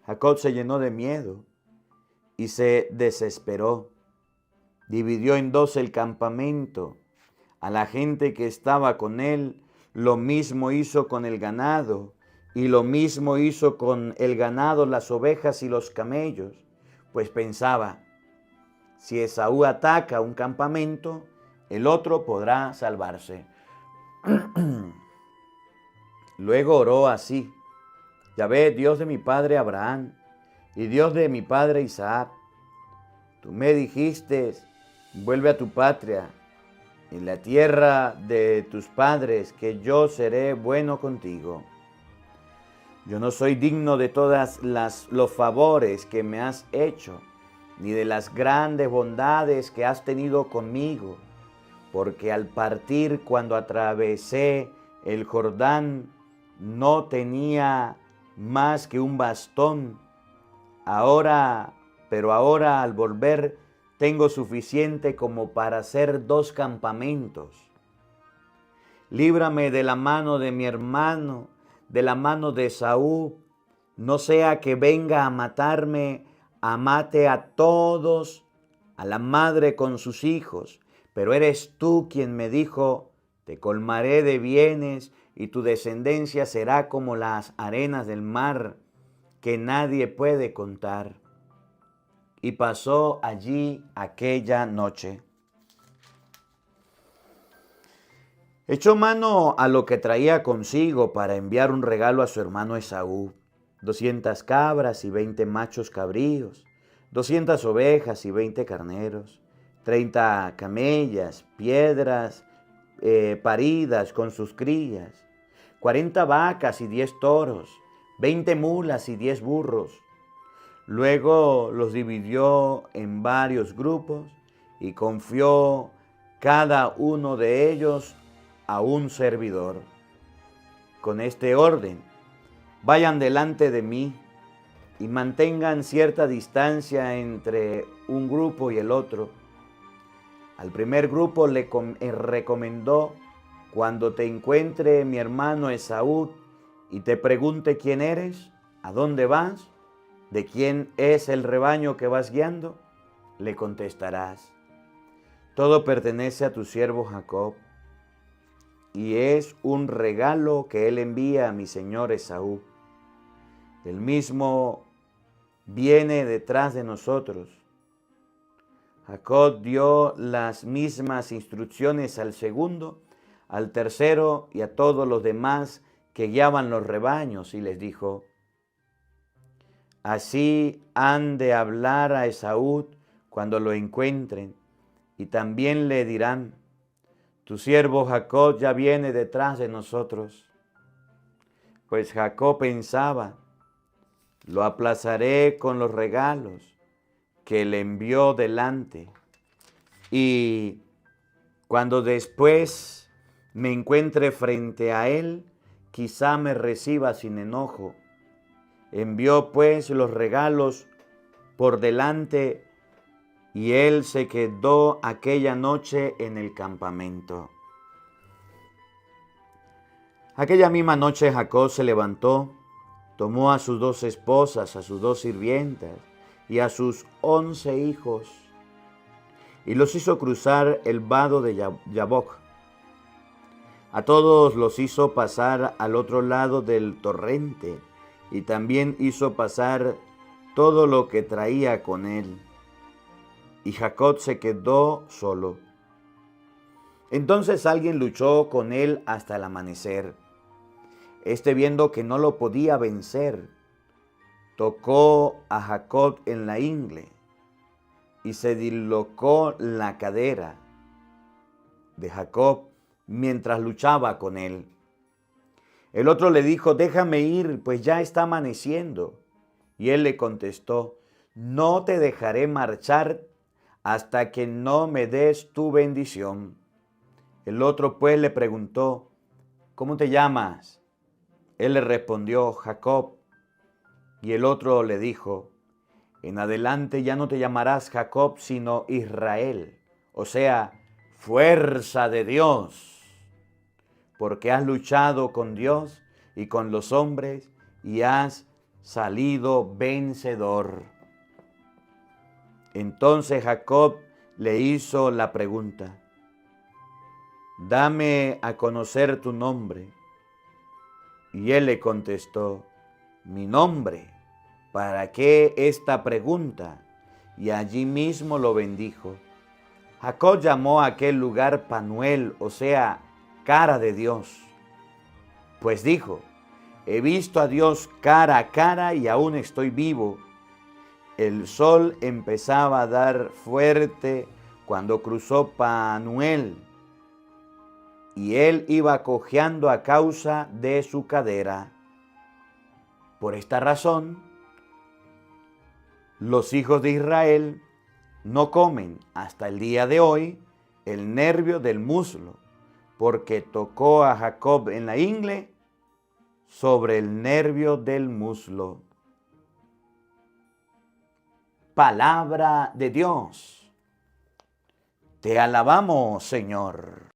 Jacob se llenó de miedo y se desesperó. Dividió en dos el campamento. A la gente que estaba con él, lo mismo hizo con el ganado, y lo mismo hizo con el ganado, las ovejas y los camellos, pues pensaba, si Esaú ataca un campamento, el otro podrá salvarse. Luego oró así, Yahvé, Dios de mi padre Abraham y Dios de mi padre Isaac, tú me dijiste, vuelve a tu patria, en la tierra de tus padres, que yo seré bueno contigo. Yo no soy digno de todos los favores que me has hecho, ni de las grandes bondades que has tenido conmigo, porque al partir cuando atravesé el Jordán, no tenía más que un bastón. Pero ahora al volver, tengo suficiente como para hacer 2 campamentos. Líbrame de la mano de mi hermano, de la mano de Esaú, no sea que venga a matarme, mate a todos, a la madre con sus hijos. Pero eres tú quien me dijo, te colmaré de bienes y tu descendencia será como las arenas del mar, que nadie puede contar. Y pasó allí aquella noche. Echó mano a lo que traía consigo para enviar un regalo a su hermano Esaú, 200 cabras y 20 machos cabríos, 200 ovejas y 20 carneros, 30 camellas, piedras paridas con sus crías, 40 vacas y 10 toros, 20 mulas y 10 burros. Luego los dividió en varios grupos y confió cada uno de ellos a un servidor. Con este orden, vayan delante de mí y mantengan cierta distancia entre un grupo y el otro. Al primer grupo le recomendó, cuando te encuentre mi hermano Esaú y te pregunte quién eres, a dónde vas, de quién es el rebaño que vas guiando, le contestarás, todo pertenece a tu siervo Jacob, y es un regalo que él envía a mi señor Esaú. Él mismo viene detrás de nosotros. Jacob dio las mismas instrucciones al segundo, al tercero y a todos los demás que guiaban los rebaños, y les dijo, así han de hablar a Esaú cuando lo encuentren, y también le dirán, tu siervo Jacob ya viene detrás de nosotros. Pues Jacob pensaba, lo aplazaré con los regalos que le envió delante, y cuando después me encuentre frente a él, quizá me reciba sin enojo. Envió pues los regalos por delante, y él se quedó aquella noche en el campamento. Aquella misma noche Jacob se levantó, tomó a sus 2 esposas, a sus 2 sirvientas y a sus 11 hijos, y los hizo cruzar el vado de Yaboc. A todos los hizo pasar al otro lado del torrente, y también hizo pasar todo lo que traía con él. Y Jacob se quedó solo. Entonces alguien luchó con él hasta el amanecer. Viendo que no lo podía vencer, tocó a Jacob en la ingle, y se dislocó la cadera de Jacob mientras luchaba con él. El otro le dijo, déjame ir, pues ya está amaneciendo. Y él le contestó, no te dejaré marchar hasta que no me des tu bendición. El otro pues le preguntó, ¿cómo te llamas? Él le respondió, Jacob. Y el otro le dijo, en adelante ya no te llamarás Jacob, sino Israel, o sea, fuerza de Dios, porque has luchado con Dios y con los hombres y has salido vencedor. Entonces Jacob le hizo la pregunta, dame a conocer tu nombre. Y él le contestó, mi nombre, ¿para qué esta pregunta? Y allí mismo lo bendijo. Jacob llamó a aquel lugar Panuel, o sea, cara de Dios. Pues dijo, he visto a Dios cara a cara y aún estoy vivo. El sol empezaba a dar fuerte cuando cruzó Panuel, y él iba cojeando a causa de su cadera. Por esta razón, los hijos de Israel no comen hasta el día de hoy el nervio del muslo, porque tocó a Jacob en la ingle sobre el nervio del muslo. Palabra de Dios. Te alabamos, Señor.